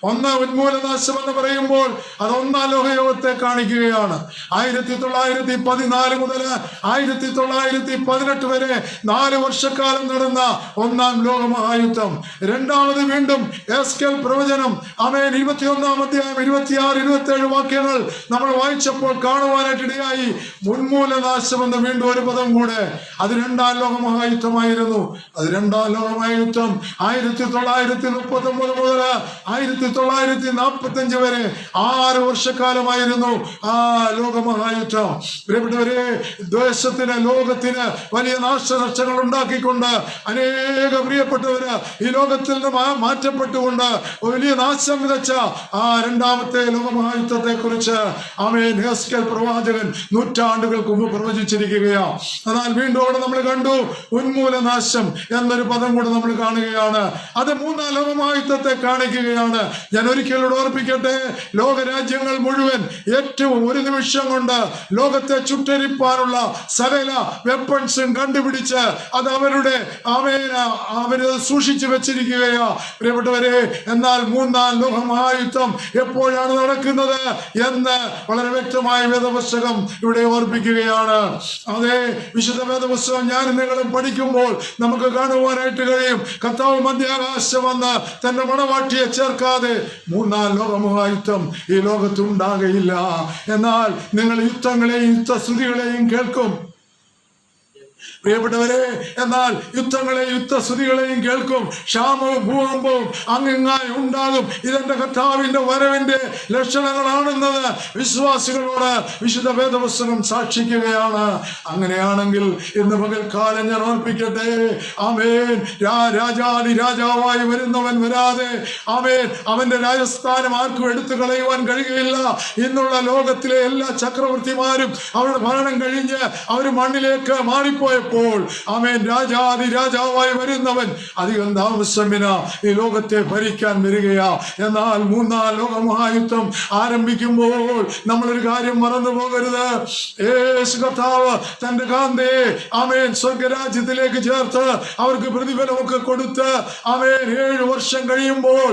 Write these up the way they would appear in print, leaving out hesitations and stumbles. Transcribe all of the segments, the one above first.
ഒന്ന് ഉന്മൂലനാശം എന്ന് പറയുമ്പോൾ അത് ഒന്നാം ലോകയുഗത്തെ കാണിക്കുകയാണ്. 1914 മുതൽ 1918 വരെ 4 വർഷക്കാലം നടന്ന ഒന്നാം ലോകമഹായുദ്ധം. രണ്ടാമത് വീണ്ടും എസ്കേൽ പ്രവചനം 21 അധ്യായം 26, 27 വാക്യങ്ങൾ നമ്മൾ വായിച്ചപ്പോൾ കാണുവാനായിട്ടിടയായി. ഉന്മൂലനാശം എന്ന് വീണ്ടും ഒരു പദം കൂടെ. അത് രണ്ടാം ലോകമഹായുദ്ധമായിരുന്നു. അത് രണ്ടാം ലോകമഹായുദ്ധം 1939 മുതൽ 1945 വരെ 6 വർഷക്കാലമായിരുന്നു ആ ലോകമഹായുദ്ധം. പ്രിയപ്പെട്ടവരെ, ദേശത്തിന് ലോകത്തിന് വലിയ നാശനഷ്ടങ്ങൾ ഉണ്ടാക്കിക്കൊണ്ട് അനേക പ്രിയപ്പെട്ടവര് ഈ ലോകത്തിൽ നിന്ന് മാറ്റപ്പെട്ടുകൊണ്ട് വലിയ നാശം വിതച്ച ആ രണ്ടാമത്തെ ലോകമഹായുദ്ധത്തെ കുറിച്ച് എസ്കേൽ പ്രവാചകൻ നൂറ്റാണ്ടുകൾക്ക് മുമ്പ് പ്രവചിച്ചിരിക്കുകയാണ്. എന്നാൽ വീണ്ടും അവിടെ നമ്മൾ കണ്ടു ഉന്മൂലനാശം എന്നൊരു പദം കൂടെ നമ്മൾ കാണുകയാണ്. അത് മൂന്നാം ലോകമഹായുദ്ധത്തെ കാണിക്കുകയാണ്. ഞാൻ ഒരിക്കലും ഓർപ്പിക്കട്ടെ, ലോകരാജ്യങ്ങൾ മുഴുവൻ ഏറ്റവും ഒരു നിമിഷം കൊണ്ട് ലോകത്തെ ചുട്ടരിപ്പാനുള്ള സകല വെപ്പൺസും കണ്ടുപിടിച്ച് അത് അവര് സൂക്ഷിച്ചു വെച്ചിരിക്കുകയാ പ്രിയപ്പെട്ടവരെ. എന്നാൽ മൂന്നാം ലോകമഹായുദ്ധം എപ്പോഴാണ് നടക്കുന്നത് എന്ന് വളരെ വ്യക്തമായ വേദപുസ്തകം ഇവിടെ ഓർപ്പിക്കുകയാണ്. അതെ, വിശുദ്ധ വേദപുസ്തകം ഞാൻ നിങ്ങളും പഠിക്കുമ്പോൾ നമുക്ക് കാണുവാനായിട്ട് കഴിയും. കർത്താവ് മധ്യാകാശം വന്ന് തന്റെ മണവാട്ടിയെ ചേർക്കാതെ മൂന്നാം ലോകമഹായുദ്ധം ഈ ലോകത്തുണ്ടാകയില്ല. എന്നാൽ നിങ്ങൾ യുദ്ധങ്ങളെയും യുദ്ധസ്തുതികളെയും കേൾക്കും പ്രിയപ്പെട്ടവരെ. എന്നാൽ യുദ്ധങ്ങളെയും യുദ്ധസ്തുതികളെയും കേൾക്കും. ക്ഷാമവും ഭൂകമ്പവും അങ്ങിങ്ങായി ഉണ്ടാകും. ഇതെന്റെ കർത്താവിന്റെ വരവിന്റെ ലക്ഷണങ്ങളാണെന്നത് വിശ്വാസികളോട് വിശുദ്ധ വേദപുസ്തകം സാക്ഷിക്കുകയാണ്. അങ്ങനെയാണെങ്കിൽ ഇന്ന് പകൽക്കാലം ഞാൻ ഓർപ്പിക്കട്ടെ, രാജാതി രാജാവായി വരുന്നവൻ വരാതെ അവന്റെ രാജസ്ഥാനം ആർക്കും എടുത്തു കളയുവാൻ കഴിയുകയില്ല. ഇന്നുള്ള ലോകത്തിലെ എല്ലാ ചക്രവർത്തിമാരും അവരുടെ ഭരണം കഴിഞ്ഞ് അവർ മണ്ണിലേക്ക് മാറിപ്പോയപ്പോൾ രാജാതി രാജാവായി വരുന്നവൻ അധികം താമസമില്ല ഈ ലോകത്തെ ഭരിക്കാൻ വരികയാ. എന്നാൽ മൂന്നാം ലോകമഹായുദ്ധം ആരംഭിക്കുമ്പോൾ നമ്മളൊരു കാര്യം മറന്നു പോകരുത്. യേശു കർത്താവ് തന്റെ കാന്തയെ സ്വർഗരാജ്യത്തിലേക്ക് ചേർത്ത് അവർക്ക് പ്രതിഫലമൊക്കെ കൊടുത്ത് 7 വർഷം കഴിയുമ്പോൾ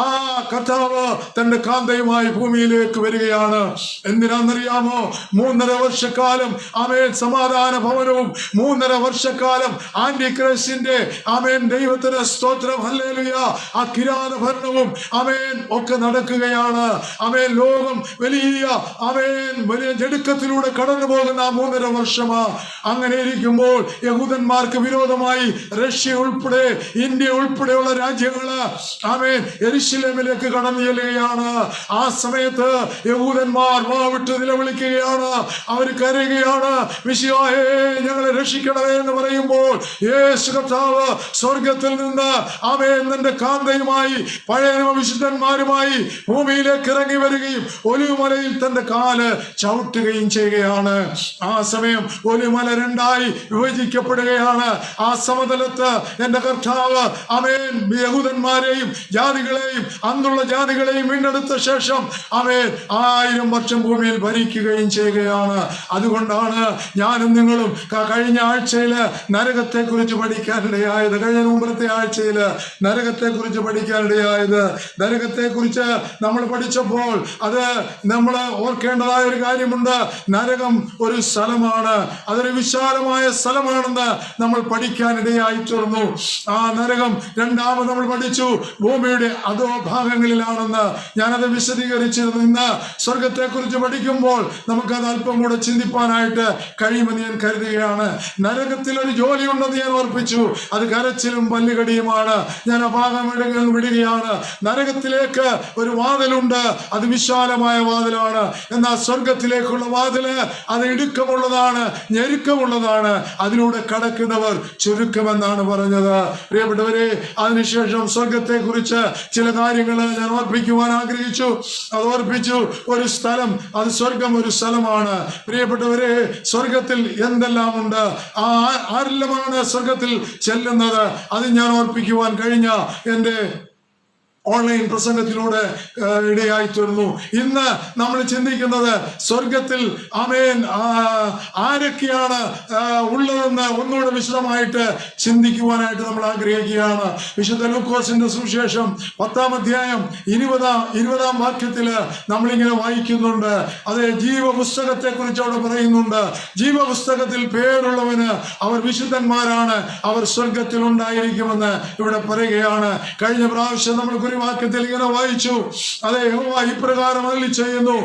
ആ കർത്താവ് തന്റെ കാന്തയുമായി ഭൂമിയിലേക്ക് വരികയാണ്. എന്തിനാണെന്നറിയാമോ? 3.5 വർഷക്കാലം സമാധാന ഭവനവും 3.5 വർഷക്കാലം ആന്റിക്രിസ്റ്റിന്റെ ദൈവത്തിന് സ്തോത്രം ഹല്ലേലൂയ ആ കിരാത ഭരണവും ഒക്കെ നടക്കുകയാണ്. ലോകം വലിയ ജടുക്കത്തിലൂടെ കടന്നു പോകുന്ന 3.5 വർഷമാ. അങ്ങനെ ഇരിക്കുമ്പോൾ യഹൂദന്മാർക്ക് വിരോധമായി റഷ്യ ഉൾപ്പെടെ ഇന്ത്യ ഉൾപ്പെടെയുള്ള രാജ്യങ്ങള് യെരുശലേമിലേക്ക് കടന്നു ചെല്ലുകയാണ്. ആ സമയത്ത് യഹൂദന്മാർ വാവിട്ട് നിലവിളിക്കുകയാണ്. അവർ കരയുകയാണ്, മിശിഹായേ ഞങ്ങളെ രക്ഷിക്കണമേ എന്ന് പറയുമ്പോൾ യേശു കർത്താവ് സ്വർഗത്തിൽ നിന്ന് തന്റെ കാന്തയുമായി പഴയ വിശുദ്ധന്മാരുമായി ഭൂമിയിലേക്ക് ഇറങ്ങി വരികയും ഒലിവുമലയിൽ തന്റെ കാല് ചവിട്ടുകയും ചെയ്യുകയാണ്. ആ സമയം ഒലിവുമല 2ആയി വിഭജിക്കപ്പെടുകയാണ്. ആ സമതലത്ത് എന്റെ കർത്താവ് യഹൂദന്മാരെയും ജാതികളെയും അന്നുള്ള ജാതികളെയും വീണ്ടെടുത്ത ശേഷം 1000 വർഷം ഭൂമിയിൽ ഭരിക്കുകയും ചെയ്യുകയാണ്. അതുകൊണ്ടാണ് ഞാനും നിങ്ങളും കഴിഞ്ഞ ആഴ്ചയില് നരകത്തെ കുറിച്ച് പഠിക്കാനിടയായത്. കഴിഞ്ഞ മുമ്പത്തെ ആഴ്ചയില് നരകത്തെ കുറിച്ച് പഠിക്കാനിടയായത്. നരകത്തെ കുറിച്ച് നമ്മൾ പഠിച്ചപ്പോൾ അത് നമ്മൾ ഓർക്കേണ്ടതായ ഒരു കാര്യമുണ്ട്. നരകം ഒരു സ്ഥലമാണ്, അതൊരു വിശാലമായ സ്ഥലമാണെന്ന് നമ്മൾ പഠിക്കാനിടയായി തീർന്നു. ആ നരകം രണ്ടാമത് നമ്മൾ പഠിച്ചു ഭൂമിയുടെ അധോഭാഗങ്ങളിലാണെന്ന്. ഞാനത് വിശദീകരിച്ചിരുന്നു. ഇന്ന് സ്വർഗത്തെ കുറിച്ച് പഠിക്കുമ്പോൾ നമുക്കത് അല്പം കൂടെ ചിന്തിപ്പാനായിട്ട് കഴിയുമെന്ന് ഞാൻ കരുതുകയാണ്. നരകത്തിൽ ഒരു ജോലിയുണ്ടെന്ന് ഞാൻ ഓർപ്പിച്ചു. അത് കരച്ചിലും പല്ലുകടിയുമാണ്. ഞാൻ ആ ഭാഗം വിടുകയാണ്. നരകത്തിലേക്ക് ഒരു വാതിലുണ്ട്, അത് വിശാലമായ വാതിലാണ്. എന്നാൽ സ്വർഗത്തിലേക്കുള്ള വാതില് അത് ഇടുക്കമുള്ളതാണ്, ഞെരുക്കമുള്ളതാണ്. അതിലൂടെ കടക്കുന്നവർ ചുരുക്കമെന്നാണ് പറഞ്ഞത്. പ്രിയപ്പെട്ടവരെ, അതിനുശേഷം സ്വർഗത്തെ കുറിച്ച് ചില കാര്യങ്ങൾ ഞാൻ ഓർപ്പിക്കുവാൻ ആഗ്രഹിച്ചു. അത് ഓർപ്പിച്ചു. ഒരു സ്ഥലം, അത് സ്വർഗം ഒരു സ്ഥലമാണ്. പ്രിയപ്പെട്ടവരെ, സ്വർഗത്തിൽ എന്തെല്ലാം ഉണ്ട്, ആരെല്ലാമാണ് സ്വർഗത്തിൽ ചെല്ലുന്നത്, അത് ഞാൻ ഓർപ്പിക്കുവാൻ കഴിഞ്ഞ എൻ്റെ ഓൺലൈൻ പ്രസംഗത്തിലൂടെ ഇടയായി തീർന്നു. ഇന്ന് നമ്മൾ ചിന്തിക്കുന്നത് സ്വർഗത്തിൽ ആമേൻ ആരൊക്കെയാണ് ഉള്ളതെന്ന് ഒന്നുകൂടെ വിശദമായിട്ട് ചിന്തിക്കുവാനായിട്ട് നമ്മൾ ആഗ്രഹിക്കുകയാണ്. വിശുദ്ധ ലൂക്കോസിന്റെ സുവിശേഷം 10-ാം അധ്യായം 20-ാം വാക്യത്തില് നമ്മളിങ്ങനെ വായിക്കുന്നുണ്ട്. അത് ജീവപുസ്തകത്തെ കുറിച്ച് അവിടെ പറയുന്നുണ്ട്. ജീവപുസ്തകത്തിൽ പേരുള്ളവന് അവർ വിശുദ്ധന്മാരാണ്, അവർ സ്വർഗത്തിൽ ഉണ്ടായിരിക്കുമെന്ന് ഇവിടെ പറയുകയാണ്. കഴിഞ്ഞ പ്രാവശ്യം നമ്മൾ കുറിവാക്യത്തിൽ ഇങ്ങനെ വായിച്ചു. അതെ, യഹോവ ഇപ്രകാരം അരുളി ചെയ്യുന്നു,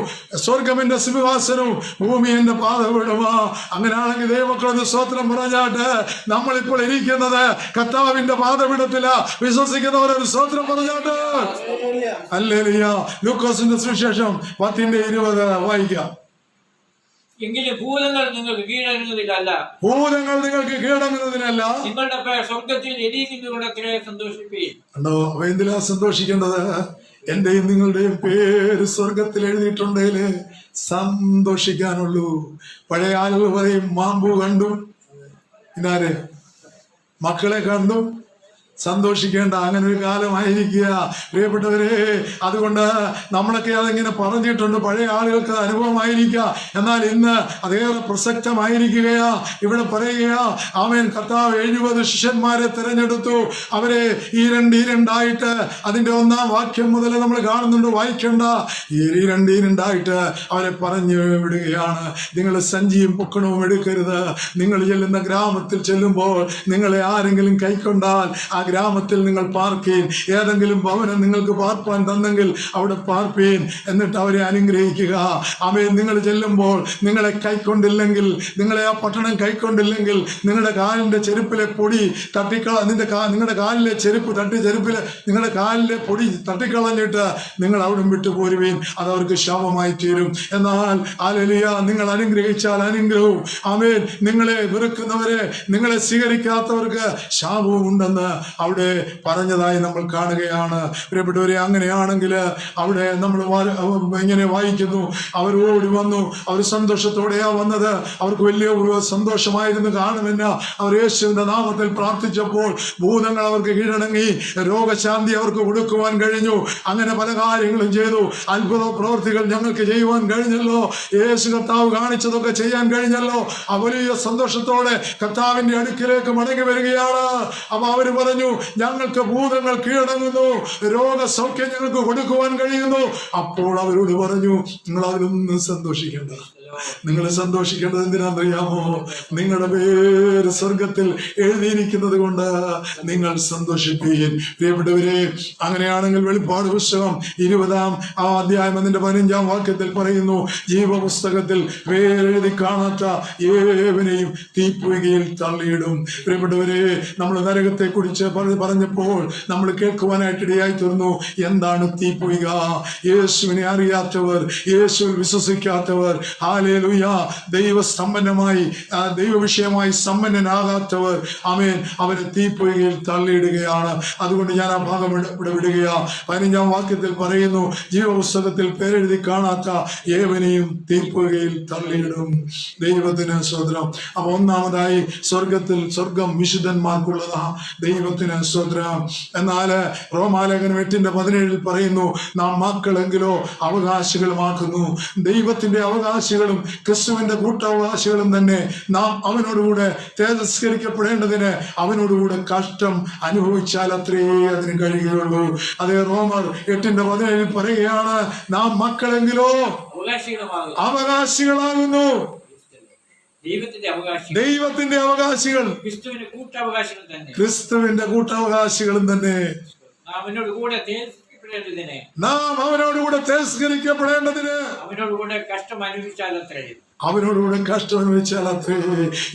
സ്വർഗം എന്റെ സിംഹാസനവും ഭൂമി എന്റെ പാദപീഠമാ. അങ്ങനെയാണെങ്കിൽ ദൈവമക്കളൊന്ന് സ്തോത്രം പറഞ്ഞാട്ട് നമ്മളിപ്പോൾ ഇരിക്കുന്നത് കർത്താവിന്റെ പാദപീഠത്തിലാ. വിശ്വസിക്കുന്നവരൊരു സ്തോത്രം പറഞ്ഞാട്ട് ഹല്ലേലൂയ. ലൂക്കോസിന്റെ സുവിശേഷം 10:20 വായിക്കാം. എങ്കിലും ഭൂതങ്ങൾ നിങ്ങൾക്ക് കീഴടങ്ങുന്നതിലല്ല, ഭൂതങ്ങൾ നിങ്ങൾക്ക് കീഴടങ്ങുന്നതിനല്ല, നിങ്ങളുടെ പേർ സ്വർഗത്തിൽ എഴുതിയിരിക്കുന്നതിലൂടെ സന്തോഷിപ്പീൻ. കണ്ടോ, അവ എന്തിനാ സന്തോഷിക്കേണ്ടത്? എന്റെയും നിങ്ങളുടെയും പേര് സ്വർഗത്തിൽ എഴുതിയിട്ടുണ്ടെങ്കിൽ സന്തോഷിക്കാനുള്ളൂ. പഴയ ആളുകൾ പറയും മാമ്പു കണ്ടു, ഇന്നാരെ മക്കളെ കണ്ടു, സന്തോഷിക്കേണ്ട അങ്ങനെ ഒരു കാലമായിരിക്കുക പ്രിയപ്പെട്ടവരെ. അതുകൊണ്ട് നമ്മളൊക്കെ അതിങ്ങനെ പറഞ്ഞിട്ടുണ്ട്, പഴയ ആളുകൾക്ക് അനുഭവമായിരിക്കുക. എന്നാൽ ഇന്ന് അതേറെ പ്രസക്തമായിരിക്കുകയാ. ഇവിടെ പറയുകയാ, ആമേൻ, കർത്താവ് 70 ശിഷ്യന്മാരെ തിരഞ്ഞെടുത്തു. അവരെ ഈ രണ്ടായിട്ട് അതിന്റെ 1-ാം വാക്യം മുതൽ നമ്മൾ കാണുന്നുണ്ട്. വായിക്കേണ്ട, ഈ രണ്ടായിട്ട് അവരെ പറഞ്ഞു വിടുകയാണ്. നിങ്ങൾ സഞ്ചിയും പൊക്കണവും എടുക്കരുത്. നിങ്ങൾ ചെല്ലുന്ന ഗ്രാമത്തിൽ ചെല്ലുമ്പോൾ നിങ്ങളെ ആരെങ്കിലും കൈക്കൊണ്ടാൽ ആ ഗ്രാമത്തിൽ നിങ്ങൾ പാർപ്പീൻ. ഏതെങ്കിലും ഭവനം നിങ്ങൾക്ക് പാർപ്പാൻ തന്നെങ്കിൽ അവിടെ പാർപ്പീൻ. എന്നിട്ട് അവരെ അനുഗ്രഹിക്കുക. ആമേൻ. നിങ്ങൾ ചെല്ലുമ്പോൾ നിങ്ങളെ കൈക്കൊണ്ടില്ലെങ്കിൽ, നിങ്ങളെ ആ പട്ടണം കൈക്കൊണ്ടില്ലെങ്കിൽ, നിങ്ങളുടെ കാലിന്റെ ചെരുപ്പിലെ പൊടി നിങ്ങളുടെ കാലിലെ ചെരുപ്പ് ചെരുപ്പിലെ നിങ്ങളുടെ കാലിലെ പൊടി തട്ടിക്കളഞ്ഞിട്ട് നിങ്ങൾ അവിടെ വിട്ടു പോരുവീൻ. അതവർക്ക് ശാപമായി തീരും. എന്നാൽ ഹല്ലേലൂയ, നിങ്ങൾ അനുഗ്രഹിച്ചാൽ അനുഗ്രഹവും, ആമേൻ, നിങ്ങളെ വെറുക്കുന്നവരെ, നിങ്ങളെ സ്വീകരിക്കാത്തവർക്ക് ശാപവും ഉണ്ടെന്ന് അവിടെ പറഞ്ഞതായി നമ്മൾ കാണുകയാണ്. പ്രിയപ്പെട്ടവരെ, അങ്ങനെയാണെങ്കിൽ അവിടെ നമ്മൾ ഇങ്ങനെ വായിക്കുന്നു, അവർ ഓടി വന്നു, അവർ സന്തോഷത്തോടെയാ വന്നത്. അവർക്ക് വലിയ സന്തോഷമായിരുന്നു കാണുമെന്ന് അവർ യേശുവിന്റെ നാമത്തിൽ പ്രാർത്ഥിച്ചപ്പോൾ ഭൂതങ്ങൾ അവർക്ക് കീഴടങ്ങി, രോഗശാന്തി അവർക്ക് കൊടുക്കുവാൻ കഴിഞ്ഞു. അങ്ങനെ പല കാര്യങ്ങളും ചെയ്തു. അത്ഭുത പ്രവൃത്തികൾ ഞങ്ങൾക്ക് ചെയ്യുവാൻ കഴിഞ്ഞല്ലോ. യേശു കർത്താവ് കാണിച്ചതൊക്കെ ചെയ്യാൻ കഴിഞ്ഞല്ലോ. ആ വലിയ സന്തോഷത്തോടെ കർത്താവിന്റെ അടുക്കിലേക്ക് മടങ്ങി വരികയാണ്. അപ്പൊ അവര് പറഞ്ഞു, ഞങ്ങൾക്ക് ഭൂതങ്ങൾ കീഴടങ്ങുന്നു, രോഗസൗഖ്യം ഞങ്ങൾക്ക് കൊടുക്കുവാൻ കഴിയുന്നു. അപ്പോൾ അവരോട് പറഞ്ഞു, നിങ്ങൾ അതിലൊന്നും സന്തോഷിക്കേണ്ട. നിങ്ങൾ സന്തോഷിക്കേണ്ടത് എന്തിനാണെന്നറിയാമോ? നിങ്ങളുടെ പേര് സ്വർഗത്തിൽ എഴുതിയിരിക്കുന്നത് കൊണ്ട് നിങ്ങൾ സന്തോഷിപ്പീൻ. പ്രിയപ്പെട്ടവരെ, അങ്ങനെയാണെങ്കിൽ വെളിപ്പാട് പുസ്തകം 20-ാം അധ്യായം അതിന്റെ 15-ാം വാക്യത്തിൽ പറയുന്നു, ജീവപുസ്തകത്തിൽ പേരെഴുതി കാണാത്ത ഏവനെയും തീപ്പൊയ്കയിൽ തള്ളിയിടും. പ്രിയപ്പെട്ടവരെ, നമ്മൾ നരകത്തെ കുറിച്ച് പറഞ്ഞപ്പോൾ നമ്മൾ കേൾക്കുവാനായിട്ടിടയായി തീർന്നു. എന്താണ് തീപ്പൊയ്ക? യേശുവിനെ അറിയാത്തവർ, യേശുവിൽ വിശ്വസിക്കാത്തവർ, ഹല്ലേലൂയ, ദൈവസമ്പന്നമായി ദൈവവിഷയമായി സമ്പന്നനാകാത്തവർ, ആമേൻ, അവരെ തീപ്പൊയ്കയിൽ തള്ളിയിടുകയാണ്. അതുകൊണ്ട് ഞാൻ ആ ഭാഗം ഇവിടെ വിടുകയാ. 15-ാം വാക്യത്തിൽ പറയുന്നു, ജീവപുസ്തകത്തിൽ പേരെഴുതി കാണാത്ത ഏവനെയും തീപ്പൊയ്കയിൽ തള്ളിയിടും. ദൈവത്തിന് സ്തോത്രം. അപ്പൊ ഒന്നാമതായി സ്വർഗം വിശുദ്ധന്മാർക്കുള്ളതാ. ദൈവത്തിന് സ്തോത്രം. എന്നാൽ റോമാലേഖനം 8:17 പറയുന്നു, നാം മക്കളെങ്കിലോ അവകാശികളുമാക്കുന്നു. ദൈവത്തിന്റെ അവകാശികളും ക്രിസ്തുവിന്റെ കൂട്ടവകാശികളും തന്നെ. നാം അവനോടുകൂടെ തേജസ്കരിക്കപ്പെടേണ്ടതിന് അവനോടുകൂടെ കഷ്ടം അനുഭവിച്ചാൽ അത്രേ അതിന് കഴിയുകയുള്ളൂ. അതേ റോമർ 8:17 പറയുകയാണ്, നാം മക്കളെങ്കിലോ അവകാശികളാകുന്നു. ദൈവത്തിന്റെ അവകാശികൾ, ക്രിസ്തുവിന്റെ കൂട്ടവകാശികളും തന്നെ. നാം അവനോടുകൂടെ തിരസ്കരിക്കപ്പെടേണ്ടതിന് അവനോടുകൂടെ കഷ്ടം അനുഭവിച്ചാൽ അത്രേ.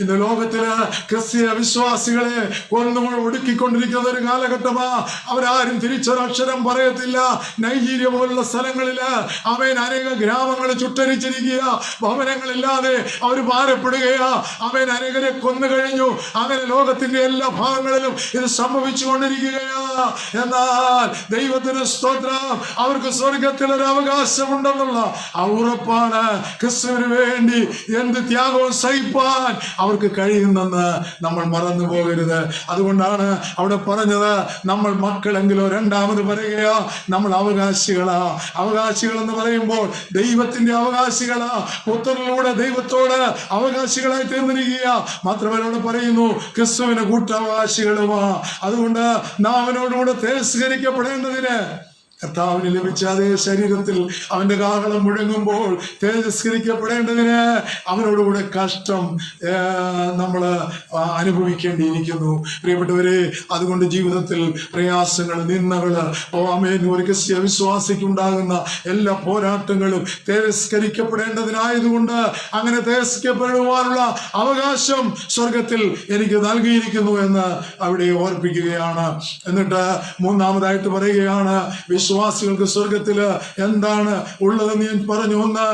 ഇന്ന് ലോകത്തില് ക്രിസ്തീയ വിശ്വാസികളെ കൊന്നുകൾ ഒടുക്കിക്കൊണ്ടിരിക്കുന്ന ഒരു കാലഘട്ടമാ. അവരാരും തിരിച്ചൊരക്ഷരം പറയത്തില്ല. നൈജീരിയ പോലുള്ള സ്ഥലങ്ങളില് അവൻ അനേക ഗ്രാമങ്ങൾ ചുട്ടരിച്ചിരിക്കുക. ഭവനങ്ങളില്ലാതെ അവർ ഭാരപ്പെടുകയാ. അവൻ അനേകരെ കൊന്നു കഴിഞ്ഞു. അങ്ങനെ ലോകത്തിന്റെ എല്ലാ ഭാഗങ്ങളിലും ഇത് സംഭവിച്ചു കൊണ്ടിരിക്കുകയാ. എന്നാൽ ദൈവത്തിന് സ്തോത്രം, അവർക്ക് സ്വർഗത്തിൽ ഒരു അവകാശമുണ്ടെന്നുള്ള ആ ഉറപ്പാണ്. ക്രിസ്തുവിന് വേണ്ടി വേണ്ടി എന്ത് ത്യാഗവും സഹിപ്പാൻ അവർക്ക് കഴിയുന്നെന്ന് നമ്മൾ മറന്നു പോകരുത്. അതുകൊണ്ടാണ് അവിടെ പറഞ്ഞത്, നമ്മൾ മക്കളെങ്കിലോ രണ്ടാമത് പറയുകയാ നമ്മൾ അവകാശികളാ. അവകാശികൾ എന്ന് പറയുമ്പോൾ ദൈവത്തിന്റെ അവകാശികളാ. പുത്രനിലൂടെ ദൈവത്തോട് അവകാശികളായി തീർന്നിരിക്കുക. മാത്രമല്ല അവിടെ പറയുന്നു ക്രിസ്തുവിന് കൂട്ടവകാശികളുമാ. അതുകൊണ്ട് നാം അവനോടുകൂടെ തേജസ്കരിക്കപ്പെടേണ്ടതിന് കർത്താവിന് ലഭിച്ച അതേ ശരീരത്തിൽ അവന്റെ കാഹളം മുഴങ്ങുമ്പോൾ തേജസ്കരിക്കപ്പെടേണ്ടതിന് അവനോടുകൂടെ കഷ്ടം നമ്മൾ അനുഭവിക്കേണ്ടിയിരിക്കുന്നു. പ്രിയപ്പെട്ടവരെ, അതുകൊണ്ട് ജീവിതത്തിൽ പ്രയാസങ്ങൾ, നിന്ദകള്, ആമേൻ, ഒരു ക്രിസ്ത്യ വിശ്വാസിക്കുണ്ടാകുന്ന എല്ലാ പോരാട്ടങ്ങളും തേജസ്കരിക്കപ്പെടേണ്ടതിനായതുകൊണ്ട് അങ്ങനെ തേജസ്കരിക്കപ്പെടുവാനുള്ള അവകാശം സ്വർഗത്തിൽ എനിക്ക് നൽകിയിരിക്കുന്നു എന്ന് അവിടെ ഓർപ്പിക്കുകയാണ്. എന്നിട്ട് മൂന്നാമതായിട്ട് പറയുകയാണ്, വിശ്വാസികൾക്ക് സ്വർഗത്തില് എന്താണ് ഉള്ളതെന്ന് ഞാൻ പറഞ്ഞു. ഒന്ന്,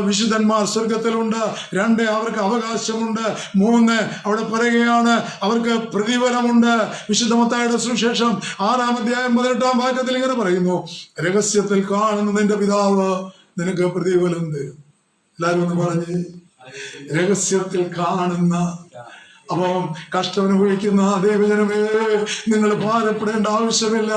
വിശുദ്ധന്മാർ സ്വർഗത്തിലുണ്ട്. രണ്ട്, അവർക്ക് അവകാശമുണ്ട്. മൂന്ന്, അവിടെ പറയുകയാണ് അവർക്ക് പ്രതിഫലമുണ്ട്. വിശുദ്ധ മത്തായിയുടെ സുവിശേഷം 6-ാം അധ്യായം 18-ാം വാക്യത്തിൽ ഇങ്ങനെ പറയുന്നു, രഹസ്യത്തിൽ കാണുന്ന നിന്റെ പിതാവ് നിനക്ക് പ്രതിഫലം തരും. എല്ലാവരും ഒന്ന് പറഞ്ഞ്, രഹസ്യത്തിൽ കാണുന്ന. അപ്പം കഷ്ടമനുഭവിക്കുന്ന ദൈവജനമേ, നിങ്ങൾ ഭാരപ്പെടേണ്ട ആവശ്യമില്ല.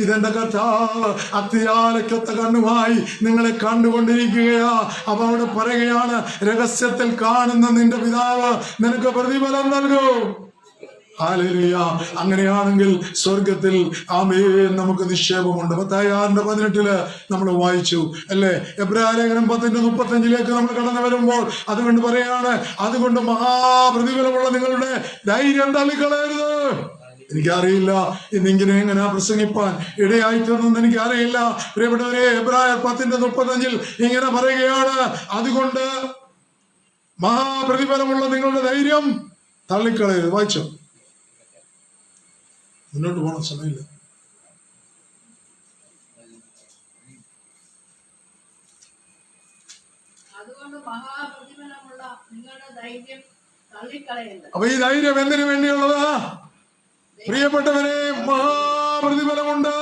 ഇതെന്റെ കർത്താവ് അത്തിയാലക്കത്ത കണ്ണുമായി നിങ്ങളെ കണ്ടുകൊണ്ടിരിക്കുകയാ. അപ്പൊ അവിടെ പറയുകയാണ്, രഹസ്യത്തിൽ കാണുന്ന നിന്റെ പിതാവ് നിനക്ക് പ്രതിഫലം നൽകും. ഹല്ലേലൂയ. അങ്ങനെയാണെങ്കിൽ സ്വർഗത്തിൽ ആമേൻ നമുക്ക് നിക്ഷേപമുണ്ട്. മത്തായി 6:18 നമ്മൾ വായിച്ചു അല്ലേ? എബ്രായലേഖനം 10:35 നമ്മൾ കടന്നു വരുമ്പോൾ അതുകൊണ്ട് പറയാണ്, അതുകൊണ്ട് മഹാപ്രതിഫലമുള്ള നിങ്ങളുടെ ധൈര്യം തള്ളിക്കളയരുത്. എനിക്കറിയില്ല ഇന്നിങ്ങനെ എങ്ങനെ പ്രസംഗിപ്പാൻ ഇടയായിട്ടെന്ന് എനിക്കറിയില്ല. പ്രിയപ്പെട്ടവരെ, എബ്രായർ 10:35 ഇങ്ങനെ പറയുകയാണ്, അതുകൊണ്ട് മഹാപ്രതിഫലമുള്ള നിങ്ങളുടെ ധൈര്യം തള്ളിക്കളയരുത്. വായിച്ചോ, മുന്നോട്ട് പോകണ സമയമില്ല. അപ്പൊ ഈ ധൈര്യം എന്തിനു വേണ്ടിയുള്ളതാ? പ്രിയപ്പെട്ടവരെ, മഹാപ്രതിഫലമുണ്ട്.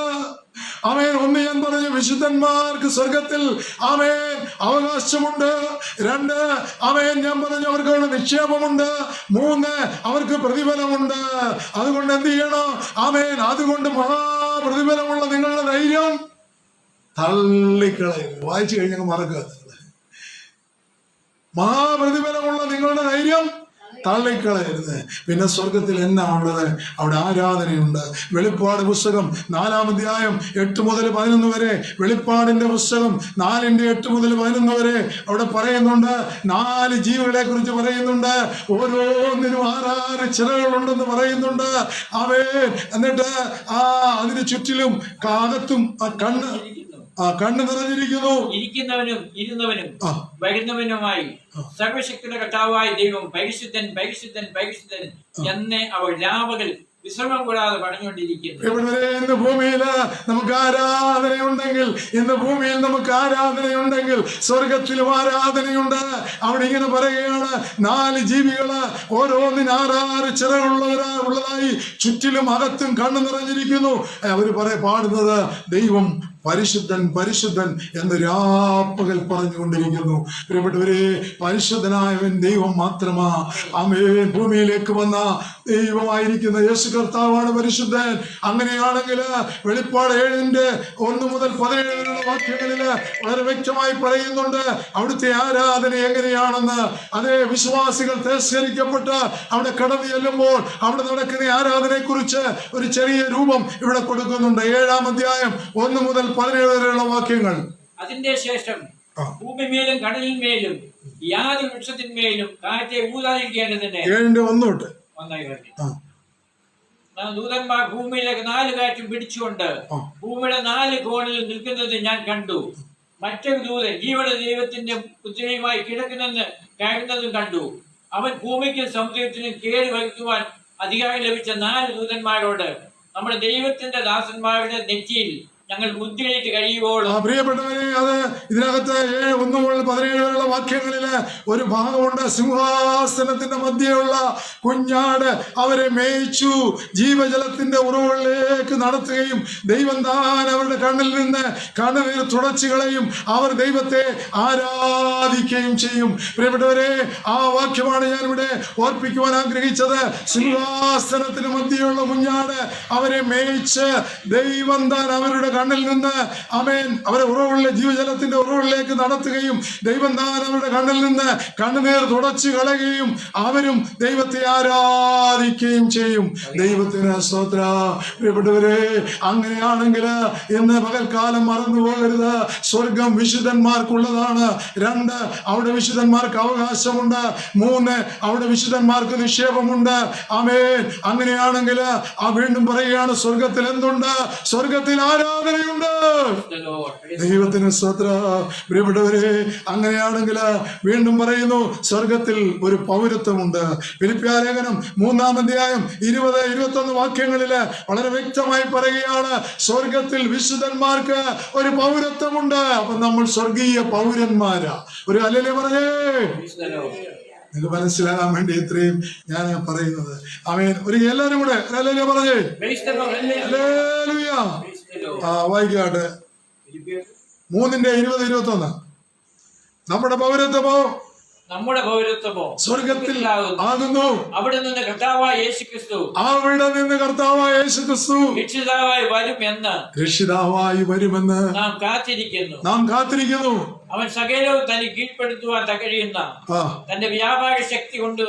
ആമേൻ. ഒന്ന്, ഞാൻ പറഞ്ഞു, വിശുദ്ധന്മാർക്ക് സ്വർഗത്തിൽ ആമേൻ അവകാശമുണ്ട്. രണ്ട്, ആമേൻ, ഞാൻ പറഞ്ഞു, അവർക്ക് നിക്ഷേപമുണ്ട്. മൂന്ന്, അവർക്ക് പ്രതിഫലമുണ്ട്. അതുകൊണ്ട് എന്ത് ചെയ്യണം? ആമേൻ, അതുകൊണ്ട് മഹാപ്രതിഫലമുള്ള നിങ്ങളുടെ ധൈര്യം തള്ളിക്കളയും. വായിച്ചു കഴിഞ്ഞാൽ മറക്കുക. മഹാപ്രതിഫലമുള്ള നിങ്ങളുടെ ധൈര്യം തള്ളിക്കളയരുത്. പിന്നെ സ്വർഗത്തിൽ എന്നാ ഉള്ളത്? അവിടെ ആരാധനയുണ്ട്. വെളിപ്പാട് പുസ്തകം 4-ാം അധ്യായം 8 മുതൽ 11 വരെ, വെളിപ്പാടിന്റെ പുസ്തകം 4:8 മുതൽ 11 വരെ അവിടെ പറയുന്നുണ്ട്. 4 ജീവികളെ കുറിച്ച് പറയുന്നുണ്ട്. ഓരോന്നിനും 6 ചിറകുകളുണ്ടെന്ന് പറയുന്നുണ്ട്. എന്നിട്ട് അതിന് ചുറ്റിലും കാകത്തും കണ്ണ് നിറഞ്ഞിരിക്കുന്നു. ഇരിക്കുന്നവനും ഇരുന്നവനും വരുന്നവനുമായി സർവശക്തിയുടെ കർത്താവായ ദൈവം പരിശുദ്ധൻ പരിശുദ്ധൻ പരിശുദ്ധൻ എന്ന് അവർ രാപകൽ വിശ്രമം കൂടാതെ പറഞ്ഞുകൊണ്ടിരിക്കുന്നു. ഇന്ന് ഭൂമിയിൽ നമുക്ക് ആരാധനയുണ്ടെങ്കിൽ സ്വർഗത്തിലും ആരാധനയുണ്ട്. അവിടെ ഇങ്ങനെ പറയുകയാണ്, 4 ജീവികള് ഓരോന്നിന് 6 ചിറകുള്ളവരായി ചുറ്റിലും അകത്തും കണ്ണു നിറഞ്ഞിരിക്കുന്നു. അവര് പാടുന്നത് ദൈവം പരിശുദ്ധൻ പരിശുദ്ധൻ എന്ന് രാപ്പകൽ പറഞ്ഞുകൊണ്ടിരിക്കുന്നു. പ്രിയപ്പെട്ടവരെ, പരിശുദ്ധനായവൻ ദൈവം മാത്രമാ. ആമേൻ. ഭൂമിയിലേക്ക് വന്ന ദൈവമായിരിക്കുന്ന യേശു കർത്താവാണ് പരിശുദ്ധൻ. അങ്ങനെയാണെങ്കിൽ വെളിപ്പാട് 7:1 മുതൽ 17 വരെയുള്ള വാക്യങ്ങളില് വളരെ വ്യക്തമായി പറയുന്നുണ്ട് അവിടുത്തെ ആരാധന എങ്ങനെയാണെന്ന്. അതേ, വിശ്വാസികൾ തിരസ്കരിക്കപ്പെട്ട് അവിടെ കടന്നു ചെല്ലുമ്പോൾ അവിടെ നടക്കുന്ന ആരാധനയെ കുറിച്ച് ഒരു ചെറിയ രൂപം ഇവിടെ കൊടുക്കുന്നുണ്ട്. 7-ാം അധ്യായം 1 മുതൽ 17 വരെയുള്ള വാക്യങ്ങൾ. അതിന്റെ ശേഷം ഭൂമിമേലും കടലിന്മേലും യാതൊരു വൃക്ഷത്തിന്മേലും കാറ്റെ ഊതാതിരിക്കേണ്ടതിന് 7:1 തൊട്ട് ദൂതന്മാർ ഭൂമിയിലേക്ക് 4 കാറ്റും പിടിച്ചുകൊണ്ട് ഭൂമിയുടെ 4 കോണിൽ നിൽക്കുന്നത് ഞാൻ കണ്ടു. മറ്റൊരു ദൂതൻ ജീവന്റെ ദൈവത്തിന്റെ പുത്രിയുമായി കിടക്കുന്നെന്ന് കയറുന്നതും കണ്ടു. അവൻ ഭൂമിക്കും സമുദ്രത്തിനും കേട് വരുത്തുവാൻ അധികാരം ലഭിച്ച 4 ദൂതന്മാരോട് നമ്മുടെ ദൈവത്തിന്റെ ദാസന്മാരുടെ നെറ്റിയിൽ ഞങ്ങൾ ബുദ്ധിയിലേക്ക് കഴിയുമ്പോൾ പ്രിയപ്പെട്ടവരെ, അത് ഇതിനകത്ത് 1 മുതൽ 17 വരെയുള്ള വാക്യങ്ങളില് ഒരു ഭാഗമുണ്ട്. സിംഹാസനത്തിന്റെ മധ്യയുള്ള കുഞ്ഞാട് അവരെ മേയിച്ചു ജീവജലത്തിന്റെ ഉറവുകളിലേക്ക് നടത്തുകയും ദൈവം താൻ അവരുടെ കണ്ണിൽ നിന്ന് കണ്ണുനീർ തുടച്ചു കളയും. അവർ ദൈവത്തെ ആരാധിക്കുകയും ചെയ്യും. പ്രിയപ്പെട്ടവരെ, ആ വാക്യമാണ് ഞാൻ ഇവിടെ ഓർപ്പിക്കുവാൻ ആഗ്രഹിച്ചത്. സിംഹാസനത്തിന് മധ്യയുള്ള കുഞ്ഞാട് അവരെ മേയിച്ച് ദൈവം താൻ അവരുടെ കണ്ണിൽ നിന്ന് അവരെ ഉറവുകളിലെ ജീവജലത്തിന്റെ ഉറവുകളിലേക്ക് നടത്തുകയും ദൈവം താൻ അവരുടെ കണ്ണിൽ നിന്ന് കണ്ണുനീർ തുടച്ചു കളയുകയും അവരും ദൈവത്തെ ആരാധിക്കുകയും ചെയ്യും. ദൈവത്തിന് സ്തോത്രം. പ്രിയപ്പെട്ടവരെ, അങ്ങനെയാണെങ്കിൽ ഇന്ന് പകൽക്കാലം മറന്നു പോകരുത്. സ്വർഗം വിശുദ്ധന്മാർക്കുള്ളതാണ്. 2, അവിടെ വിശുദ്ധന്മാർക്ക് അവകാശമുണ്ട്. 3, അവിടെ വിശുദ്ധന്മാർക്ക് നിക്ഷേപമുണ്ട്. അങ്ങനെയാണെങ്കിൽ വീണ്ടും പറയുകയാണ്, സ്വർഗത്തിൽ എന്തുണ്ട്? സ്വർഗത്തിൽ ആരാധനയുണ്ട്. ദൈവത്തിന് സ്തോത്രം. പ്രിയപ്പെട്ടവരെ, അങ്ങനെയാണെങ്കിൽ വീണ്ടും പറയുന്നു, സ്വർഗത്തിൽ ഒരു പൗരത്വമുണ്ട്. ഫിലിപ്പിയ ലേഖനം 3-ാം അധ്യായം 20-21 വാക്യങ്ങളില് വളരെ വ്യക്തമായി പറയുകയാണ്, സ്വർഗത്തിൽ വിശുദ്ധന്മാർക്ക് ഒരു പൗരത്വമുണ്ട്. അപ്പൊ നമ്മൾ സ്വർഗീയ പൗരന്മാരാ. ഒരു ഹല്ലേലൂയ പറഞ്ഞേ. നിങ്ങൾക്ക് മനസ്സിലാകാൻ വേണ്ടി ഇത്രയും ഞാൻ പറയുന്നത്. ഒരു എല്ലാവരും കൂടെ ഹല്ലേലൂയ പറഞ്ഞേ. ഹല്ലേലൂയ. വായിക്കാട്ടെ. 3:20-21. നമ്മുടെ പൗരത്വമോ സ്വർഗത്തിൽ ആകുന്നു. അവിടെ നിന്ന് കർത്താവായ യേശുക്രിസ്തു രക്ഷിതാവായി വരുമെന്ന് നാം കാത്തിരിക്കുന്നു. അവൻ സകലവും തന്നെ കീഴ്പ്പെടുത്തുവാൻ കഴിയുന്ന തന്റെ വ്യാപാര ശക്തി കൊണ്ട്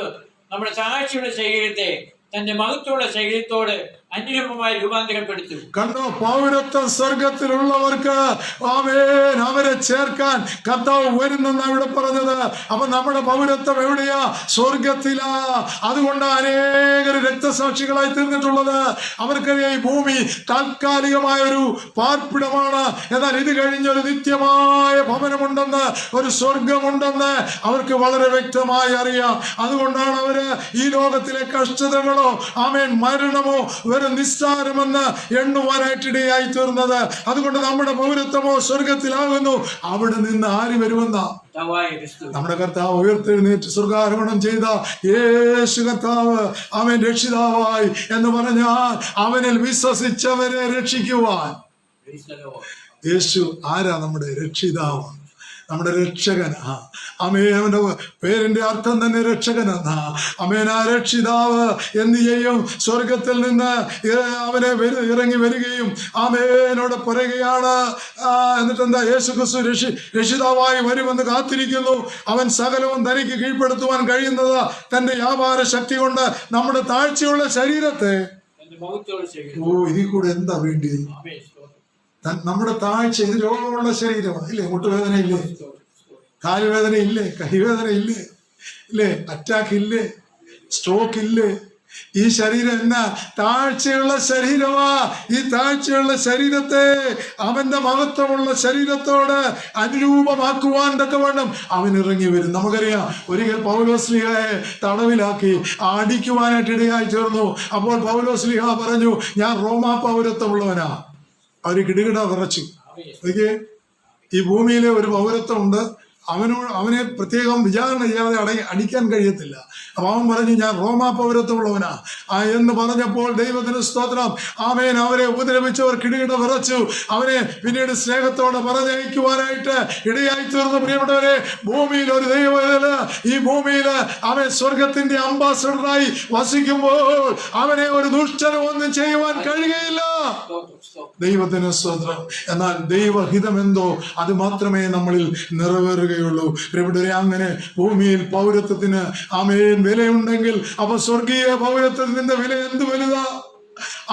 നമ്മുടെ സാക്ഷിയുടെ ശരീരത്തെ തന്റെ മഹത്വമുള്ള ശരീരത്തോട് അനുരൂപമായി രൂപാന്തരപ്പെടുത്തും. കണ്ടോ, പൗരത്വം സ്വർഗത്തിലുള്ളവർക്ക് അവരെ ചേർക്കാൻ കർത്താവ് വരുന്നെന്നാണ് ഇവിടെ പറഞ്ഞത്. അപ്പൊ നമ്മുടെ പൗരത്വം എവിടെയാ? സ്വർഗത്തിലാ. അതുകൊണ്ട് അനേകർ രക്തസാക്ഷികളായി തീർന്നിട്ടുള്ളത്. അവർക്കറിയാം, ഈ ഭൂമി താൽക്കാലികമായ ഒരു പാർപ്പിടമാണ്. എന്നാൽ ഇത് കഴിഞ്ഞൊരു നിത്യമായ ഭവനമുണ്ടെന്ന്, ഒരു സ്വർഗമുണ്ടെന്ന് അവർക്ക് വളരെ വ്യക്തമായി അറിയാം. അതുകൊണ്ടാണ് അവര് ഈ ലോകത്തിലെ കഷ്ടതകളോ മരണമോ നിസ്സാരമെന്ന് എണ്ണുവാനായിട്ടിടയായി തീർന്നത്. അതുകൊണ്ട് നമ്മുടെ പൗരത്വമോ സ്വർഗത്തിലാകുന്നു. അവിടെ നിന്ന് ആര് വരുമെന്ന നമ്മുടെ കർത്താവ് ഉയർത്തെഴുന്നേറ്റ് സ്വർഗാരോഹണം ചെയ്ത യേശു കർത്താവ് അവൻ രക്ഷിതാവായി എന്ന് പറഞ്ഞാൽ അവനിൽ വിശ്വസിച്ചവരെ രക്ഷിക്കുവാൻ യേശു ആരാ? നമ്മുടെ രക്ഷിതാവ്, നമ്മുടെ രക്ഷകനാ. അവന്റെ പേരിന്റെ അർത്ഥം തന്നെ രക്ഷകനാ. ആ രക്ഷിതാവ് എന്ത് ചെയ്യും? സ്വർഗത്തിൽ നിന്ന് അവനെ ഇറങ്ങി വരികയും അവനോട് പറയുകയാണ്. എന്നിട്ടെന്താ? യേശുക്രിസ്തു രക്ഷിതാവായി വരുമെന്ന് കാത്തിരിക്കുന്നു. അവൻ സകലവും തനിക്ക് കീഴ്പ്പെടുത്തുവാൻ കഴിയുന്നത് തന്റെ വ്യാപാര ശക്തി കൊണ്ട് നമ്മുടെ താഴ്ചയുള്ള ശരീരത്തെ ഇതിൽ കൂടെ എന്താ വേണ്ടി? നമ്മുടെ താഴ്ച, ഇത് രോഗമുള്ള ശരീരമാണ് ഇല്ലേ? മുട്ടുവേദന ഇല്ലേ? കാലുവേദന ഇല്ലേ? കൈവേദന ഇല്ലേ? ഇല്ലേ? അറ്റാക്ക് ഇല്ലേ? സ്ട്രോക്ക് ഇല്ലേ? ഈ ശരീരം എന്നാ? താഴ്ചയുള്ള ശരീരമാ. ഈ താഴ്ചയുള്ള ശരീരത്തെ അവന്റെ മഹത്വമുള്ള ശരീരത്തോട് അനുരൂപമാക്കുവാൻ തക്കവണ്ണം അവൻ ഇറങ്ങി വരും. നമുക്കറിയാം, ഒരിക്കൽ പൗലോസ്ലീഹയെ തടവിലാക്കി അടിക്കുവാനായിട്ട് ഇടയായി തീർന്നു. അപ്പോൾ പൗലോസ്ലീഹ പറഞ്ഞു, ഞാൻ റോമാ പൗരത്വമുള്ളവനാ. അവര് കിടുകിട വിറച്ചു. ഈ ഭൂമിയിലെ ഒരു പൗരത്വമുണ്ട്, അവനെ പ്രത്യേകം വിചാരണ ചെയ്യാതെ അടിക്കാൻ കഴിയത്തില്ല. അപ്പൊ അവൻ പറഞ്ഞു, ഞാൻ റോമാ പൗരത്വമുള്ളവനാ എന്ന് പറഞ്ഞപ്പോൾ ദൈവത്തിന് സ്തോത്രം. അവരെ ഉപദ്രവിച്ചവർ കിടുകിട വിറച്ചു. അവനെ പിന്നീട് സ്നേഹത്തോടെ പറഞ്ഞയക്കുവാനായിട്ട് ഇടയായി തീർന്നു. പ്രിയപ്പെട്ടവരെ, ഭൂമിയിൽ ഒരു ദൈവവേദന, ഈ ഭൂമിയിൽ അവൻ സ്വർഗത്തിന്റെ അംബാസഡറായി വസിക്കുമ്പോൾ അവനെ ഒരു ദുഷ്ടനും ഒന്നും ചെയ്യുവാൻ കഴിയുകയില്ല. ദൈവത്തിന് സ്തോത്രം. എന്നാൽ ദൈവഹിതം എന്തോ അത് മാത്രമേ നമ്മളിൽ നിറവേറുകയുള്ളൂ. പ്രിയപ്പെട്ടവരെ, അങ്ങനെ ഭൂമിയിൽ പൗരത്വത്തിന് വിലയുണ്ടെങ്കിൽ അപ്പൊ സ്വർഗീയ പൗരത്വത്തിന്റെ വില എന്ത് വലുതാ?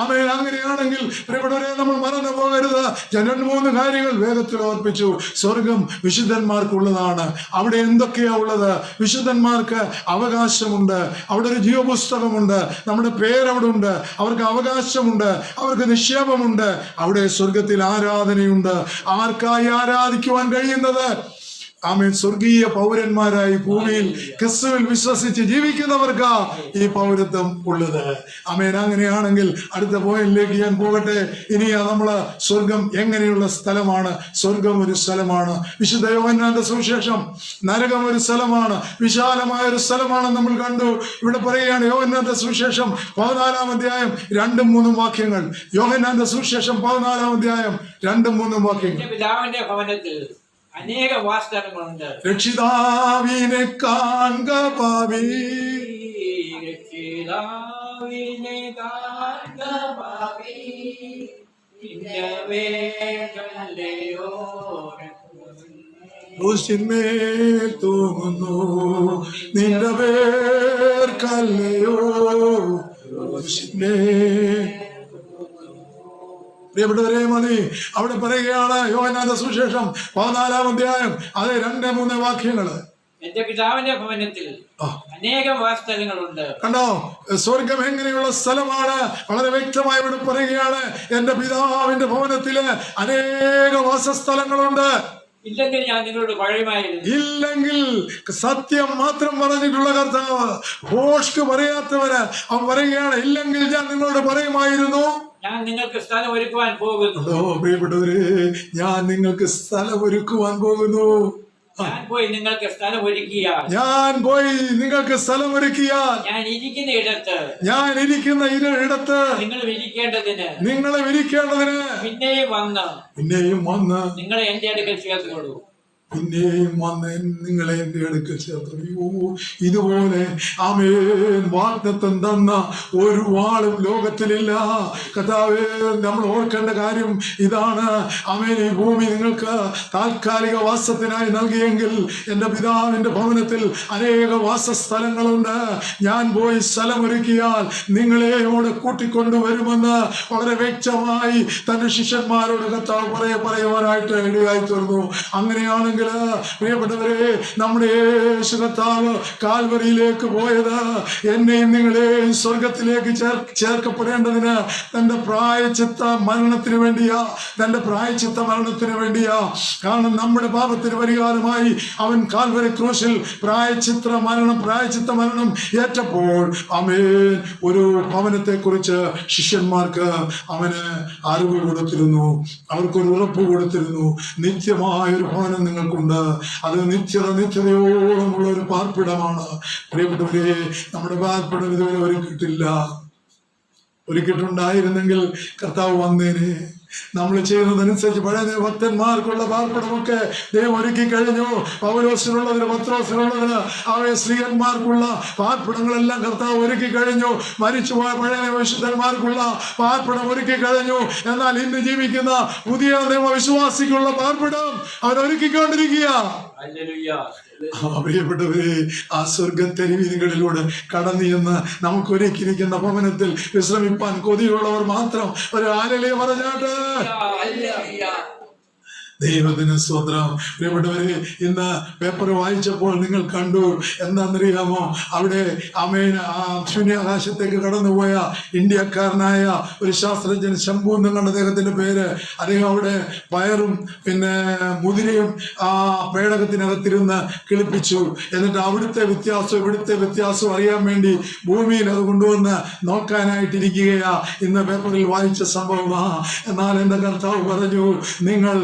അങ്ങനെയാണെങ്കിൽ പ്രിയപ്പെട്ടവരെ, നമ്മൾ മറന്നു പോകരുത്. 2-3 കാര്യങ്ങൾ വേഗത്തിൽ ഓർപ്പിച്ചു. സ്വർഗം വിശുദ്ധന്മാർക്കുള്ളതാണ്. അവിടെ എന്തൊക്കെയാ ഉള്ളത്? വിശുദ്ധന്മാർക്ക് അവകാശമുണ്ട്. അവിടെ ഒരു ജീവപുസ്തകമുണ്ട്. നമ്മുടെ പേരവിടെ ഉണ്ട്. അവർക്ക് അവകാശമുണ്ട്. അവർക്ക് നിക്ഷേപമുണ്ട്. അവിടെ സ്വർഗത്തിൽ ആരാധനയുണ്ട്. ആർക്കായി ആരാധിക്കുവാൻ കഴിയുന്നത്? ആമേൻ സ്വർഗീയ പൗരന്മാരായി ഭൂമിയിൽ ക്രിസ്തുവിൽ വിശ്വസിച്ച് ജീവിക്കുന്നവർക്ക് ഈ പൗരത്വം ഉള്ളത്. ആമേൻ. അങ്ങനെയാണെങ്കിൽ അടുത്ത പോയിന്റിലേക്ക് ഞാൻ പോകട്ടെ. ഇനി നമ്മള് സ്വർഗം എങ്ങനെയുള്ള സ്ഥലമാണ്? സ്വർഗം ഒരു സ്ഥലമാണ്. വിശുദ്ധ യോഹന്നാന്റെ സുവിശേഷം നരകം ഒരു സ്ഥലമാണ്, വിശാലമായ ഒരു സ്ഥലമാണ് നമ്മൾ കണ്ടു. ഇവിടെ പറയുകയാണ് യോഹന്നാന്റെ സുവിശേഷം 14-ാം അധ്യായം 2-3 വാക്യങ്ങൾ. യോഹന്നാന്റെ സുവിശേഷം 14-ാം അധ്യായം 2-3 വാക്യങ്ങൾ. പിതാവിന്റെ ഭവനത്തിൽ അനേക വാസസ്ഥലങ്ങളുണ്ട്. രക്ഷിതാവിനെ കാൺക പാപി, രക്ഷിതാവിനെ കാൺക പാപി, നിന്റെ വേദനയോ ക്രൂശിന്മേൽ തൂങ്ങുന്നു നിന്റെ വേർക്കല്ലയോ ക്രൂശിന്മേൽ. പ്രിയപ്പെട്ടവരെ, മതി. അവിടെ പറയുകയാണ് യോഹന്നാന്റെ സുവിശേഷം 14-ാം അധ്യായം 2-3 വാക്യങ്ങള്. എന്റെ പിതാവിന്റെ ഭവനത്തിൽ അനേകം വാസസ്ഥലങ്ങളുണ്ട്. കണ്ടോ, സ്വർഗം എങ്ങനെയുള്ള സ്ഥലമാണ്? വളരെ വ്യക്തമായി ഇവിടെ പറയുകയാണ്, എന്റെ പിതാവിന്റെ ഭവനത്തില് അനേക വാസസ്ഥലങ്ങളുണ്ട്. ഇല്ലെങ്കിൽ ഞാൻ നിങ്ങളോട് പറയുമായിരുന്നു. ഇല്ലെങ്കിൽ സത്യം മാത്രം പറഞ്ഞിട്ടുള്ള കർത്താവ്, ഭോഷ്ക് പറയാത്തവര് അവൻ പറയുകയാണ്, ഇല്ലെങ്കിൽ ഞാൻ നിങ്ങളോട് പറയുമായിരുന്നു. ഞാൻ നിങ്ങൾക്ക് സ്ഥലം ഒരുക്കുവാൻ പോകുന്നു. പ്രിയപ്പെട്ടവര്, ഞാൻ നിങ്ങൾക്ക് സ്ഥലം ഒരുക്കുവാൻ പോകുന്നു. ഞാൻ പോയി നിങ്ങൾക്ക് സ്ഥലം ഒരുക്കിയാൽ, ഞാൻ പോയി നിങ്ങൾക്ക് സ്ഥലം ഒരുക്കിയാൽ, ഞാൻ ഇരിക്കുന്ന ഇടത്ത് നിങ്ങൾ ഇരിക്കേണ്ടതിന് പിന്നെയും വന്ന് നിങ്ങളെ എന്റെ അടുക്കൽ ചേർത്തുകൊള്ളൂ. പിന്നെയും വന്ന് നിങ്ങളെ എന്റെ അടുക്കൽ ചേർത്തറിയോ. ഇതുപോലെ ആമേൻ വാഗ്ദത്തം തന്ന ഒരു വാളും ലോകത്തിലില്ല. കർത്താവേ, നമ്മൾ ഓർക്കേണ്ട കാര്യം ഇതാണ്. ആമേൻ, ഈ ഭൂമി നിങ്ങൾക്ക് താൽക്കാലിക വാസത്തിനായി നൽകിയെങ്കിൽ എന്റെ പിതാവിന്റെ ഭവനത്തിൽ അനേക വാസസ്ഥലങ്ങളുണ്ട്. ഞാൻ പോയി സ്ഥലമൊരുക്കിയാൽ നിങ്ങളെയോട് കൂട്ടിക്കൊണ്ടുവരുമെന്ന് വളരെ വ്യക്തമായി തന്റെ ശിഷ്യന്മാരോട് കർത്താവ് പറയുവാനായിട്ട് ഇടയായി തീർന്നു. അങ്ങനെയാണെങ്കിൽ പ്രിയപ്പെട്ടവരെ, നമ്മുടെ യേശു കർത്താവ് കാൽവരിയിലേക്ക് പോയത് എന്നെയും നിങ്ങളെയും സ്വർഗത്തിലേക്ക് ചേർക്കപ്പെടേണ്ടതിന് തന്റെ പ്രായശ്ചിത്ത മരണത്തിന് വേണ്ടിയാ. കാരണം നമ്മുടെ പാപത്തിന് പരിഹാരമായി അവൻ കാൽവരി ക്രൂശിൽ പ്രായശ്ചിത്ത മരണം ഏറ്റപ്പോൾ ആമേൻ ഒരു ഭവനത്തെ കുറിച്ച് ശിഷ്യന്മാർക്ക് അവന് അറിവ് കൊടുത്തിരുന്നു, അവർക്കൊരു ഉറപ്പ് കൊടുത്തിരുന്നു. നിത്യമായൊരു ഭവനം നിങ്ങൾക്ക് ഉണ്ട്. അത് നിത്യതയോളമുള്ള ഒരു പാർപ്പിടമാണ്. പ്രിയപ്പെട്ടവരെ, നമ്മുടെ പാർപ്പിടം ഇതുവരെ ഒരുക്കിയിട്ടുണ്ടായിരുന്നെങ്കിൽ കർത്താവ് വന്നേനെ. നമ്മൾ ചെയ്യുന്നതനുസരിച്ച് പഴയ ഭക്തന്മാർക്കുള്ള പാർപ്പിടമൊക്കെ ദൈവം ഒരുക്കി കഴിഞ്ഞു. പൗലോസിനുള്ളതിന്, പത്രോസിനുള്ളതിന്, അവയെ സ്ത്രീയന്മാർക്കുള്ള പാർപ്പിടങ്ങളെല്ലാം കർത്താവ് ഒരുക്കി കഴിഞ്ഞു. മരിച്ചുപോയ പഴയ വിശുദ്ധന്മാർക്കുള്ള പാർപ്പിടം ഒരുക്കി കഴിഞ്ഞു. എന്നാൽ ഇന്ന് ജീവിക്കുന്ന പുതിയ നിയമവിശ്വാസിക്കുള്ള പാർപ്പിടം അവൻ ഒരുക്കിക്കൊണ്ടിരിക്കുക. പ്രിയപ്പെട്ടവരെ, ആ സ്വർഗത്തെരുവീതികളിലൂടെ കടന്നു ചെന്ന് നമുക്ക് ഒരുക്കിയിരിക്കുന്ന ഭവനത്തിൽ വിശ്രമിപ്പാൻ കൊതിയുള്ളവർ മാത്രം ഒരു ഹല്ലേലൂയ പറഞ്ഞാട്ട്. ദൈവത്തിന് സ്തോത്രം. പ്രിയപ്പെട്ടവരെ, ഇന്ന് പേപ്പർ വായിച്ചപ്പോൾ നിങ്ങൾ കണ്ടു എന്താണെന്നറിയാമോ? അവിടെ ആമേൻ ശൂന്യാകാശത്തേക്ക് കടന്നുപോയ ഇന്ത്യക്കാരനായ ഒരു ശാസ്ത്രജ്ഞൻ, ശംഭു എന്നാണ് അദ്ദേഹത്തിന്റെ പേര്. അദ്ദേഹം അവിടെ പയറും പിന്നെ മുതിരയും ആ പേടകത്തിനകത്തിരുന്ന് കിളിപ്പിച്ചു. എന്നിട്ട് അവിടുത്തെ വ്യത്യാസവും ഇവിടുത്തെ വ്യത്യാസവും അറിയാൻ വേണ്ടി ഭൂമിയിൽ അത് കൊണ്ടുവന്ന് നോക്കാനായിട്ടിരിക്കുകയാ. ഇന്ന് പേപ്പറിൽ വായിച്ച സംഭവമാ. എന്നാൽ എന്റെ കർത്താവ് പറഞ്ഞു, നിങ്ങൾ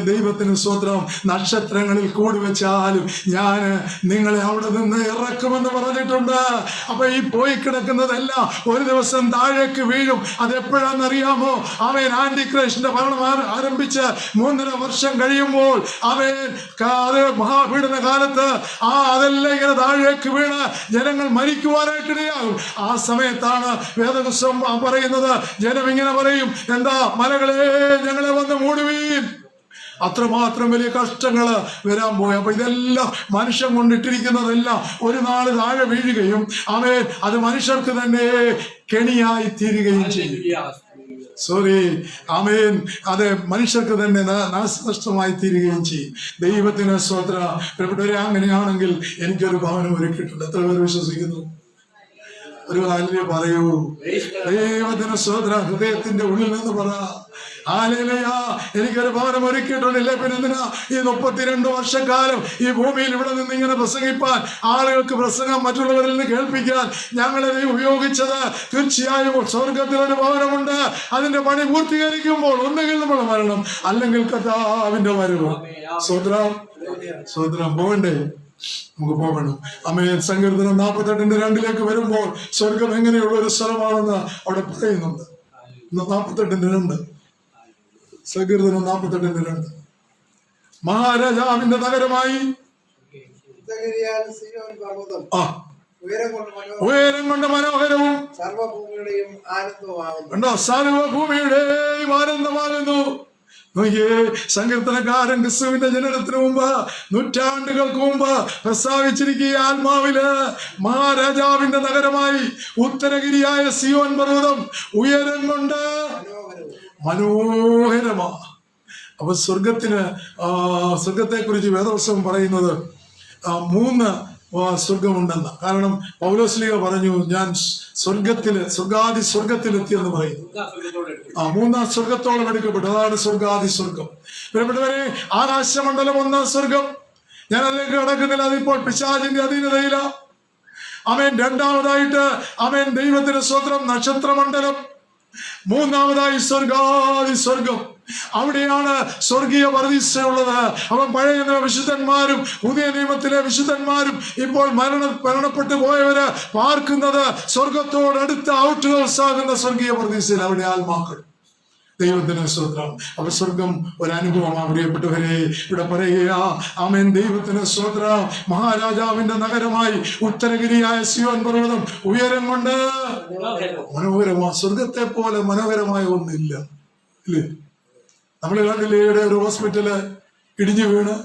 ദൈവത്തിന് സ്വത്രം നക്ഷത്രങ്ങളിൽ കൂടി വെച്ചാലും ഞാൻ നിങ്ങളെ അവിടെ നിന്ന് ഇറക്കുമെന്ന് പറഞ്ഞിട്ടുണ്ട്. അപ്പൊ ഈ പോയി കിടക്കുന്നതെല്ലാം ഒരു ദിവസം താഴേക്ക് വീഴും. അതെപ്പോഴാണെന്നറിയാമോ? അവൻ ആന്റിക്രൈസ്റ്റിന്റെ ഭരണം ആരംഭിച്ച് 3.5 വർഷം കഴിയുമ്പോൾ അവൻ മഹാപീഡന കാലത്ത് അതെല്ലാം ഇങ്ങനെ താഴേക്ക് വീണ് ജനങ്ങൾ മരിക്കുവാനായിട്ടിടയാകും. ആ സമയത്താണ് വേദപുസ്തകം പറയുന്നത്, ജനം ഇങ്ങനെ പറയും, എന്താ മലകളെ ഞങ്ങളെ വന്ന് മൂടുവീൻ. അത്രമാത്രം വലിയ കഷ്ടങ്ങള് വരാൻ പോയി. അപ്പൊ ഇതെല്ലാം മനുഷ്യൻ കൊണ്ടിട്ടിരിക്കുന്നതെല്ലാം ഒരു നാള് താഴെ വീഴുകയും അത് മനുഷ്യർക്ക് തന്നെ കെണിയായി തീരുകയും ചെയ്യും. അത് മനുഷ്യർക്ക് തന്നെ നാശനഷ്ടമായി തീരുകയും ചെയ്യും. ദൈവത്തിന് സ്വതന്ത്ര. അങ്ങനെയാണെങ്കിൽ എനിക്കൊരു ഭവനം ഒരുക്കിയിട്ടുണ്ട്. എത്ര പേർ വിശ്വസിക്കുന്നു? ഒരു ഹല്ലേലൂയ പറയൂ. ദൈവത്തിന് സ്തോത്രം. ഹൃദയത്തിന്റെ ഉള്ളിൽ നിന്ന് പറ ഹല്ലേലൂയ. എനിക്കൊരു ഭവനം ഒരുക്കിയിട്ടുണ്ടല്ലേ, പിന്നെ എന്തിനാ ഈ 32 വർഷക്കാലം ഈ ഭൂമിയിൽ ഇവിടെ നിന്ന് ഇങ്ങനെ പ്രസംഗിപ്പാൻ, ആളുകൾക്ക് പ്രസംഗം മറ്റുള്ളവരിൽ നിന്ന് കേൾപ്പിക്കാൻ ഞങ്ങളെ ഉപയോഗിച്ചത്? തീർച്ചയായും സ്വർഗത്തിലൊരു ഭവനമുണ്ട്. അതിന്റെ പണി പൂർത്തീകരിക്കുമ്പോൾ ഒന്നുകിൽ നമ്മൾ മരണം, അല്ലെങ്കിൽ കർത്താവിന്റെ വരവ്. സ്വത്രം സ്വത്രം പോകണ്ടേ? നമുക്ക് പോകണം. അമ്മയെ സങ്കീർത്തനം 48:2 വരുമ്പോൾ സ്വർഗം എങ്ങനെയുള്ള ഒരു സ്ഥലമാണെന്ന് അവിടെ പറയുന്നുണ്ട്. 48:2 സങ്കീർത്തനം 48:2 മഹാരാജാവിന്റെ നഗരമായി ഉയരം കൊണ്ട് മനോഹരവും സർവഭൂമിയുടെയും ആനന്ദമാകുന്നു. സങ്കീർത്തനക്കാരൻ ക്രിസ്തുവിന്റെ ജനനത്തിന് മുമ്പ്, നൂറ്റാണ്ടുകൾക്ക് മുമ്പ് പ്രസ്താവിച്ചിരിക്കുക, ആത്മാവില് മഹാരാജാവിന്റെ നഗരമായി ഉത്തരഗിരിയായ സിയോൻ പർവ്വതം ഉയരം കൊണ്ട് മനോഹരമാ. അപ്പൊ സ്വർഗത്തെ കുറിച്ച് വേദപുസ്തകം പറയുന്നത് 3 സ്വർഗമുണ്ടെന്ന്. കാരണം പൗലോസ്ലീഹ പറഞ്ഞു, ഞാൻ സ്വർഗാദി സ്വർഗത്തിലെത്തിയെന്ന് പറയുന്നു. 3 സ്വർഗത്തോളം എടുക്കപ്പെട്ടു. അതാണ് സ്വർഗാദി സ്വർഗം. പ്രിയപ്പെട്ടവരെ, ആകാശമണ്ഡലം 1 സ്വർഗം. ഞാൻ അതിലേക്ക് കടക്കുന്നില്ല, അതിപ്പോൾ പിശാചിന്റെ അധീനതയില. ആമേൻ. 2ാമതായിട്ട് ആമേൻ ദൈവത്തിന്റെ സ്വത്രം നക്ഷത്രമണ്ഡലം. 3ാമതായി സ്വർഗാദി സ്വർഗം. അവിടെയാണ് സ്വർഗീയ പർദീസയുള്ളത്. അവൻ പഴയ നിയമ വിശുദ്ധന്മാരും പുതിയ നിയമത്തിലെ വിശുദ്ധന്മാരും ഇപ്പോൾ മരണപ്പെട്ടു പോയവര് പാർക്കുന്നത് സ്വർഗത്തോടടുത്ത ഔട്ട് ഹൗസ് ആകുന്ന സ്വർഗീയ പർദീസയിൽ. അവിടെ ആത്മാക്കൾ. ദൈവത്തിന് സ്തോത്രം. അപ്പൊ സ്വർഗം ഒരനുഭവമാണ്. പ്രിയപ്പെട്ടവരെ, ഇവിടെ പറയുക ആമേൻ. ദൈവത്തിന് സ്തോത്രം. മഹാരാജാവിന്റെ നഗരമായി ഉത്തരഗിരിയായ സിയോൻ പർവ്വതം ഉയരം കൊണ്ട് മനോഹരമാണ്. സ്വർഗത്തെ പോലെ മനോഹരമായ ഒന്നില്ല, ഇല്ലേ? നമ്മൾ കണ്ടില്ലേ, ഇവിടെ ഒരു ഹോസ്പിറ്റല് ഇടിഞ്ഞു വീണ്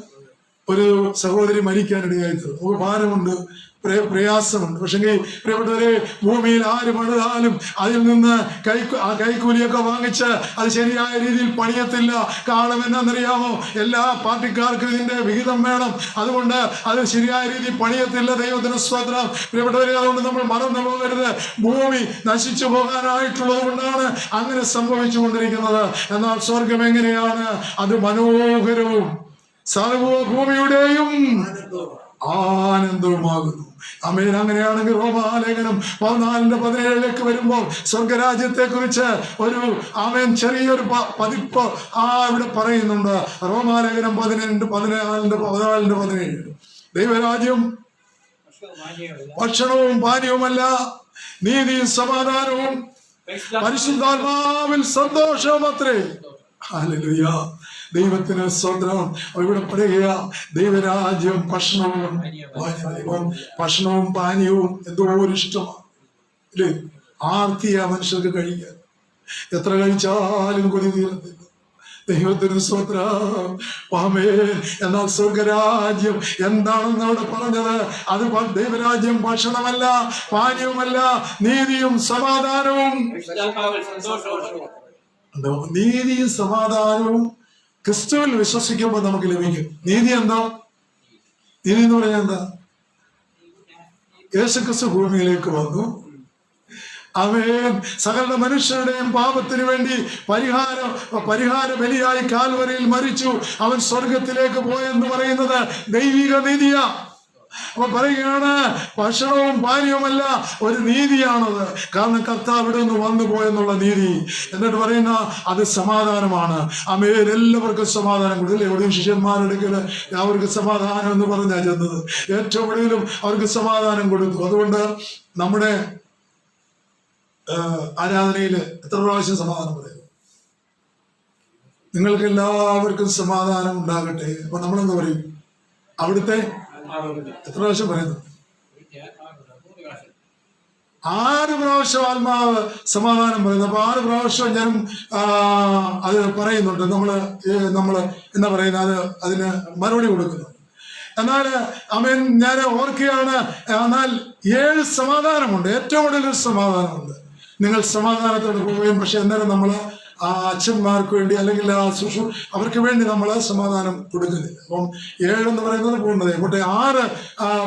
ഒരു സഹോദരി മരിക്കാനിടയായിട്ട്. നമുക്ക് ഭാരമുണ്ട്, പ്രയാസമുണ്ട്. പക്ഷെങ്കിൽ പ്രിയപ്പെട്ടവരെ, ഭൂമിയിൽ ആര് പണിതാലും അതിൽ നിന്ന് കൈക്കൂലിയൊക്കെ വാങ്ങിച്ച് അത് ശരിയായ രീതിയിൽ പണിയത്തില്ല. കാരണം എന്നാന്നറിയാമോ? എല്ലാ പാർട്ടിക്കാർക്കും ഇതിന്റെ വിഹിതം വേണം. അതുകൊണ്ട് അത് ശരിയായ രീതിയിൽ പണിയത്തില്ല. ദൈവത്തിന് സ്തോത്രം. പ്രിയപ്പെട്ടവരെ, അതുകൊണ്ട് നമ്മൾ മറന്നു പോകരുത്. ഭൂമി നശിച്ചു പോകാനായിട്ടുള്ളത് കൊണ്ടാണ് അങ്ങനെ സംഭവിച്ചു കൊണ്ടിരിക്കുന്നത്. എന്നാൽ സ്വർഗം എങ്ങനെയാണ്? അത് മനോഹരവും സർവഭൂമിയുടെയും ആനന്ദവുമാകുന്നു. ആമേൻ. അങ്ങനെയാണെങ്കിൽ റോമാലേഖനം 14:17 വരുമ്പോൾ സ്വർഗരാജ്യത്തെ കുറിച്ച് ഒരു ആമേൻ ചെറിയൊരു പതിപ്പ് ഇവിടെ പറയുന്നുണ്ട്. റോമാലേഖനം 14:17 ദൈവരാജ്യം ഭക്ഷണവും പാനീയവുമല്ല, നീതിയും സമാധാനവും പരിശുദ്ധാത്മാവിൽ സന്തോഷവും അത്രേ. ഹല്ലേലൂയ. ദൈവത്തിന് സ്തോത്രം. ഇവിടെ പറയുക, ദൈവരാജ്യം ഭക്ഷണവും പാനീയവും എന്തോ ഒരു ഇഷ്ടമാണ്, ഇല്ലേ? ആർത്തിയാ മനുഷ്യർക്ക് കഴിക്കാൻ. എത്ര കഴിച്ചാലും കൊതി തീരത്തില്ല. ദൈവത്തിന് സ്തോത്രം. എന്നാൽ സ്വർഗരാജ്യം എന്താണെന്ന് അവിടെ പറഞ്ഞത്? അത് ദൈവരാജ്യം ഭക്ഷണമല്ല, പാനീയവുമല്ല, നീതിയും സമാധാനവും. നീതിയും സമാധാനവും ക്രിസ്തുവിൽ വിശ്വസിക്കുമ്പോൾ നമുക്ക് ലഭിക്കും. നീതി എന്താ? നീതി എന്ന് പറഞ്ഞാൽ എന്താ? യേശുക്രിസ്തു ഭൂമിയിലേക്ക് വന്നു. അവൻ സകല മനുഷ്യരുടെയും പാപത്തിന് വേണ്ടി പരിഹാര ബലിയായി കാൽവരിയിൽ മരിച്ചു. അവൻ സ്വർഗത്തിലേക്ക് പോയെന്ന് പറയുന്നത് ദൈവിക നീതിയാ. അപ്പൊ പറയുകയാണ്, ഭക്ഷണവും പാനീയവുമല്ല, ഒരു നീതിയാണത്. കാരണം കർത്താവ് ഇവിടെ നിന്ന് വന്നു പോയെന്നുള്ള നീതി. എന്നിട്ട് പറയുന്ന അത് സമാധാനമാണ്. അമേൽ എല്ലാവർക്കും സമാധാനം കൊടുക്കില്ല. എവിടെയും ശിഷ്യന്മാരെടുക്കല് അവർക്ക് സമാധാനം എന്ന് പറഞ്ഞാൽ ചെന്നത്. ഏറ്റവും ഒടുവിലും അവർക്ക് സമാധാനം കൊടുത്തു. അതുകൊണ്ട് നമ്മുടെ ആരാധനയില് എത്ര പ്രാവശ്യം സമാധാനം പറയുന്നു? നിങ്ങൾക്ക് എല്ലാവർക്കും സമാധാനം ഉണ്ടാകട്ടെ. അപ്പൊ നമ്മളെന്ത് പറയും? അവിടുത്തെ എത്ര പ്രാവശ്യം പറയുന്നു? 6 പ്രാവശ്യം ആത്മാവ് സമാധാനം പറയുന്നു. അപ്പൊ 6 പ്രാവശ്യം ഞാൻ അത് പറയുന്നുണ്ട്. നമ്മള് എന്താ പറയുന്നത്, അതിന് മറുപടി കൊടുക്കുന്നു. എന്നാൽ അമേൻ, ഞാൻ ഓർക്കുകയാണ്, എന്നാൽ 7 സമാധാനമുണ്ട്. ഏറ്റവും കൂടുതൽ സമാധാനമുണ്ട്. നിങ്ങൾ സമാധാനത്തോടെ പോവുകയും, പക്ഷെ അന്നേരം നമ്മൾ അച്ഛന്മാർക്ക് വേണ്ടി അല്ലെങ്കിൽ അവർക്ക് വേണ്ടി നമ്മൾ സമാധാനം കൊടുക്കുന്നില്ല. അപ്പം 7 എന്ന് പറയുന്നത് പൂർണ്ണത. പോട്ടെ, 6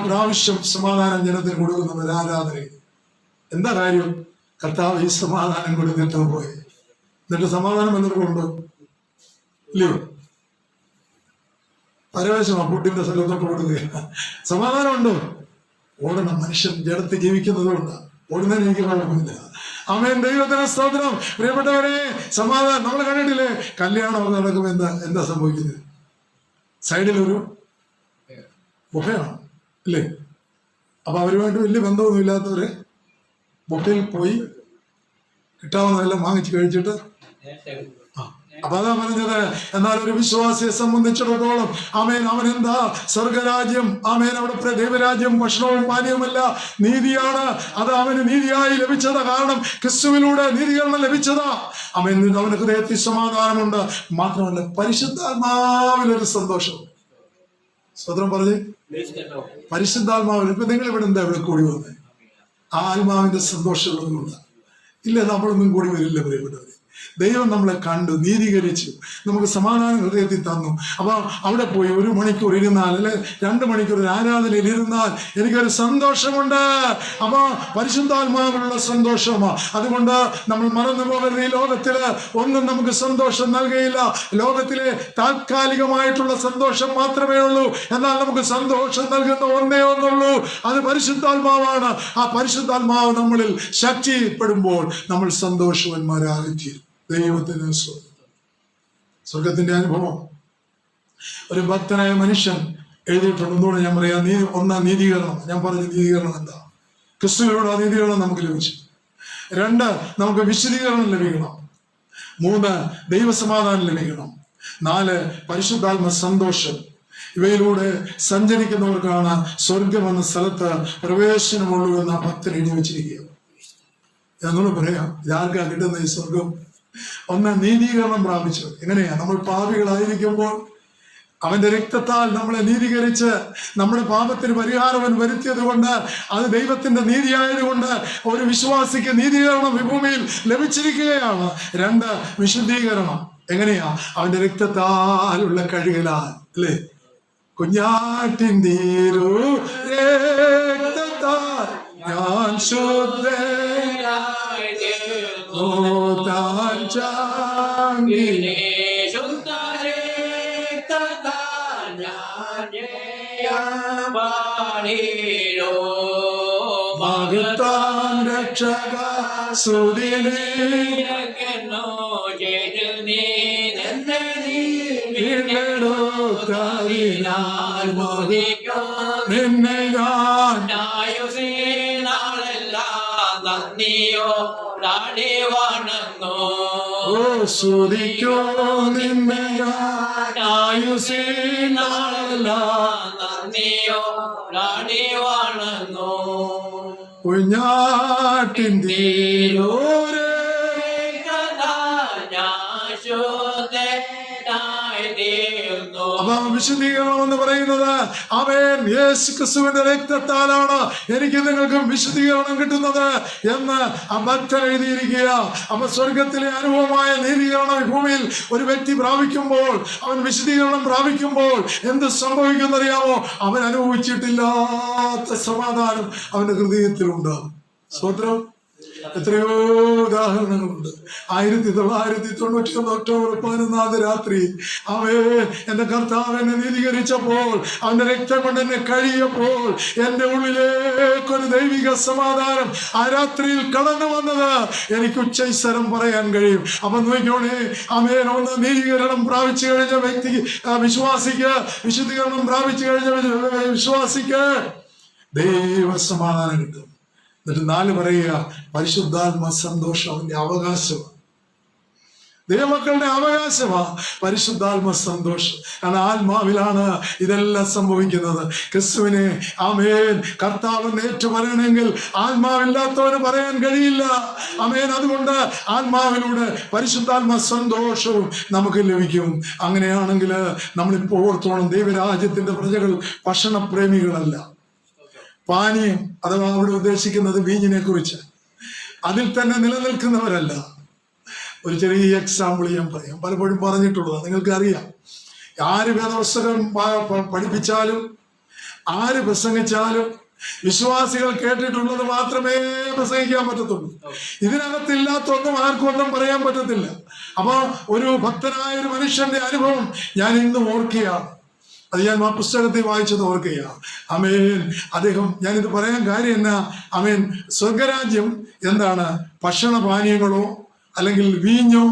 പ്രാവശ്യം സമാധാനം ജനത്തിന് കൊടുക്കുന്നുണ്ട് ആരാധനയിൽ. എന്താ കാര്യം? കർത്താവ് ഈ സമാധാനം കൊടുത്തിട്ട് പോയി. എന്നിട്ട് സമാധാനം എന്നൊക്കെയുണ്ടോ? ഇല്ലയോ? പരവേശമാ കൂട്ടിന്റെ സ്ഥലത്തൊക്കെ ഓടുക. സമാധാനം ഉണ്ടോ? ഓടണം. മനുഷ്യൻ ജഡത്തിൽ ജീവിക്കുന്നത് കൊണ്ട് ഓടുന്നതിന് എനിക്ക് കുഴപ്പമില്ല. ആമേൻ. ദൈവത്തിന് സ്തോത്രം. പ്രിയപ്പെട്ടവരെ, സമാധാനം. നമ്മൾ കണ്ടിട്ടില്ലേ കല്യാണം നടക്കുമ്പോൾ എന്താ സംഭവിക്കുന്നത്? സൈഡിലൊരു ബുഫയാണ് അല്ലേ? അപ്പൊ അവരുമായിട്ട് വലിയ ബന്ധമൊന്നും ഇല്ലാത്തവര് ബുഫയിൽ പോയി കിട്ടാവുന്നതെല്ലാം വാങ്ങിച്ച് കഴിച്ചിട്ട് അപ്പൊ അതാ പറഞ്ഞത്. എന്നാൽ ഒരു വിശ്വാസിയെ സംബന്ധിച്ചിടത്തോളം ആമേൻ, അവനെന്താ? സ്വർഗരാജ്യം. ആമേൻ. അവിടെ ദൈവരാജ്യം ഭക്ഷണവും പാനീയവുമല്ല, നീതിയാണ്. അത് അവന് നീതിയായി ലഭിച്ചതാ. കാരണം ക്രിസ്തുവിലൂടെ നീതീകരണം ലഭിച്ചതാ. അവൻ അവന് ഹൃദയത്തിൽ സമാധാനമുണ്ട്. മാത്രമല്ല പരിശുദ്ധാത്മാവിലൊരു സന്തോഷം. സ്വതന്ത്രം പറഞ്ഞേ, പരിശുദ്ധാത്മാവിൽ. ഇപ്പൊ നിങ്ങൾ ഇവിടെ എന്താ ഇവിടെ കൂടി വന്നേ? ആ ആത്മാവിന്റെ സന്തോഷമുള്ളതുകൊണ്ട്. ഇല്ല, നമ്മളൊന്നും കൂടി വരില്ല പ്രിയപ്പെട്ടവരെ. ദൈവം നമ്മളെ കണ്ടു, നീതീകരിച്ചു, നമുക്ക് സമാധാനം ഹൃദയത്തിൽ തന്നു. അപ്പൊ അവിടെ പോയി 1 മണിക്കൂർ ഇരുന്നാൽ, അല്ലെ 2 മണിക്കൂർ ഒരു ആരാധനയിൽ ഇരുന്നാൽ എനിക്കൊരു സന്തോഷമുണ്ട്. അപ്പൊ പരിശുദ്ധാത്മാവിലുള്ള സന്തോഷമാ. അതുകൊണ്ട് നമ്മൾ മറന്നു പോകരുത്. ഈ ലോകത്തില് ഒന്നും നമുക്ക് സന്തോഷം നൽകുകയില്ല. ലോകത്തിലെ താൽക്കാലികമായിട്ടുള്ള സന്തോഷം മാത്രമേ ഉള്ളൂ. എന്നാൽ നമുക്ക് സന്തോഷം നൽകുന്ന ഒന്നേ ഒന്നുള്ളൂ, അത് പരിശുദ്ധാത്മാവാണ്. ആ പരിശുദ്ധാത്മാവ് നമ്മളിൽ ശക്തിപ്പെടുമ്പോൾ നമ്മൾ സന്തോഷവാന്മാരായിത്തീരും. ദൈവത്തിന് സ്വർഗത്തിന്റെ അനുഭവം ഒരു ഭക്തനായ മനുഷ്യൻ എഴുതിയിട്ടുണ്ട്. ഒന്നുകൂടെ ഞാൻ പറയാം. ഒന്നാം നീതീകരണം. ഞാൻ പറഞ്ഞ നീതീകരണം എന്താ? ക്രിസ്തുവിലൂടെ ആ നീതീകരണം നമുക്ക് ലഭിച്ചു. 2, നമുക്ക് വിശദീകരണം ലഭിക്കണം. 3, ദൈവസമാധാനം ലഭിക്കണം. 4, പരിശുദ്ധാത്മ സന്തോഷം. ഇവയിലൂടെ സഞ്ചരിക്കുന്നവർക്കാണ് സ്വർഗം എന്ന സ്ഥലത്ത് പ്രവേശനമുള്ളൂ എന്ന് ആ ഭക്തൻ എഴുതി വെച്ചിരിക്കുക. എന്നോട് പറയാം, ഇതാർക്കാ കിട്ടുന്ന ഈ സ്വർഗം? 1, നീതീകരണം പ്രാപിച്ചു. എങ്ങനെയാ? നമ്മൾ പാപികളായിരിക്കുമ്പോൾ അവന്റെ രക്തത്താൽ നമ്മളെ നീതീകരിച്ച് നമ്മുടെ പാപത്തിന് പരിഹാരം അവൻ വരുത്തിയത് കൊണ്ട്, അത് ദൈവത്തിന്റെ നീതിയായതുകൊണ്ട് ഒരു വിശ്വാസിക്ക് നീതീകരണം ഈ ഭൂമിയിൽ ലഭിച്ചിരിക്കുകയാണ്. 2, വിശുദ്ധീകരണം. എങ്ങനെയാ? അവന്റെ രക്തത്താലുള്ള കഴുകലാൽ, അല്ലേ? കുഞ്ഞാട്ടിൻ നീരു രക്തത്താൽ ഞാൻ രക്ഷക നിന്നെ നന്ദിയോ ാടി വണങ്ങോ സ്തുതിക്കോ നിന്നെ നന്ദിയോ ാടി വണങ്ങോ കുഞ്ഞാട്ടിൻ തീരോരേ അപ്പൊ വിശുദ്ധീകരണം എന്ന് പറയുന്നത് അവൻ യേശു ക്രിസ്തുവിന്റെ രക്തത്താലാണ് എനിക്ക് നിങ്ങൾക്കും വിശുദ്ധീകരണം കിട്ടുന്നത് എന്ന് ആ ഭക്തൻ എഴുതിയിരിക്കുക. അപ്പൊ സ്വർഗത്തിലെ അനുഭവമായ നീതീകരണം ഭൂമിയിൽ ഒരു വ്യക്തി പ്രാപിക്കുമ്പോൾ, അവൻ വിശുദ്ധീകരണം പ്രാപിക്കുമ്പോൾ എന്ത് സംഭവിക്കുന്നറിയാമോ? അവൻ അനുഭവിച്ചിട്ടില്ലാത്ത സമാധാനം അവന്റെ ഹൃദയത്തിലുണ്ടാകും. സ്തോത്രം. എത്രയോ ഉദാഹരണങ്ങളുണ്ട്. 1991 ഒക്ടോബർ 14 രാത്രി എന്റെ കർത്താവ് എന്നെ നീതീകരിച്ചപ്പോൾ, അവന്റെ രക്തം കൊണ്ട് എന്നെ കഴിയപ്പോൾ എന്റെ ഉള്ളിലേക്കൊരു ദൈവിക സമാധാനം ആ രാത്രിയിൽ കടന്നു വന്നത് എനിക്ക് ഉച്ചൈസ്വരം പറയാൻ കഴിയും. അപ്പൊ നോക്കിക്കോണേ, ഒന്ന് നീതീകരണം പ്രാപിച്ചു കഴിഞ്ഞ വ്യക്തി വിശ്വാസിക്ക്, വിശുദ്ധീകരണം പ്രാപിച്ചു കഴിഞ്ഞ വിശ്വാസിക്ക് ദൈവ സമാധാനം കിട്ടും. എന്നിട്ട് 4 പറയുക, പരിശുദ്ധാത്മ സന്തോഷം അവന്റെ അവകാശമാണ്. ദൈവമക്കളുടെ അവകാശമാ പരിശുദ്ധാത്മ സന്തോഷം. കാരണം ആത്മാവിലാണ് ഇതെല്ലാം സംഭവിക്കുന്നത്. ക്രിസ്തുവിനെ ആമേൻ കർത്താവിനെ ഏറ്റുപറയണമെങ്കിൽ ആത്മാവില്ലാത്തവന് പറയാൻ കഴിയില്ല. ആമേൻ. അതുകൊണ്ട് ആത്മാവിലൂടെ പരിശുദ്ധാത്മ സന്തോഷവും നമുക്ക് ലഭിക്കും. അങ്ങനെയാണെങ്കിൽ നമ്മളിപ്പോൾ ഓർത്തോണം, ദൈവരാജ്യത്തിന്റെ പ്രജകൾ ഭക്ഷണപ്രേമികളല്ല. പാനീയം അഥവാ അവിടെ ഉദ്ദേശിക്കുന്നത് വീഞ്ഞിനെ കുറിച്ച്, അതിൽ തന്നെ നിലനിൽക്കുന്നവരല്ല. ഒരു ചെറിയ എക്സാമ്പിൾ ഞാൻ പറയാം, പലപ്പോഴും പറഞ്ഞിട്ടുള്ളതാണ്, നിങ്ങൾക്ക് അറിയാം. ആര് വേദപുസ്തകം പഠിപ്പിച്ചാലും, ആര് പ്രസംഗിച്ചാലും വിശ്വാസികൾ കേട്ടിട്ടുള്ളത് മാത്രമേ പ്രസംഗിക്കാൻ പറ്റത്തുള്ളൂ. ഇതിനകത്തില്ലാത്തൊന്നും ആർക്കും ഒന്നും പറയാൻ പറ്റത്തില്ല. അപ്പൊ ഒരു ഭക്തനായ ഒരു മനുഷ്യന്റെ അനുഭവം ഞാൻ ഇന്ന് ഓർക്കുകയാണ്. അത് ഞാൻ ആ പുസ്തകത്തിൽ വായിച്ചത് ഓർക്കുകയാണ്. ആമേൻ. അദ്ദേഹം, ഞാനിത് പറയാൻ കാര്യം എന്നാ, ആമേൻ, സ്വർഗരാജ്യം എന്താണ്? ഭക്ഷണപാനീയങ്ങളോ അല്ലെങ്കിൽ വീഞ്ഞോ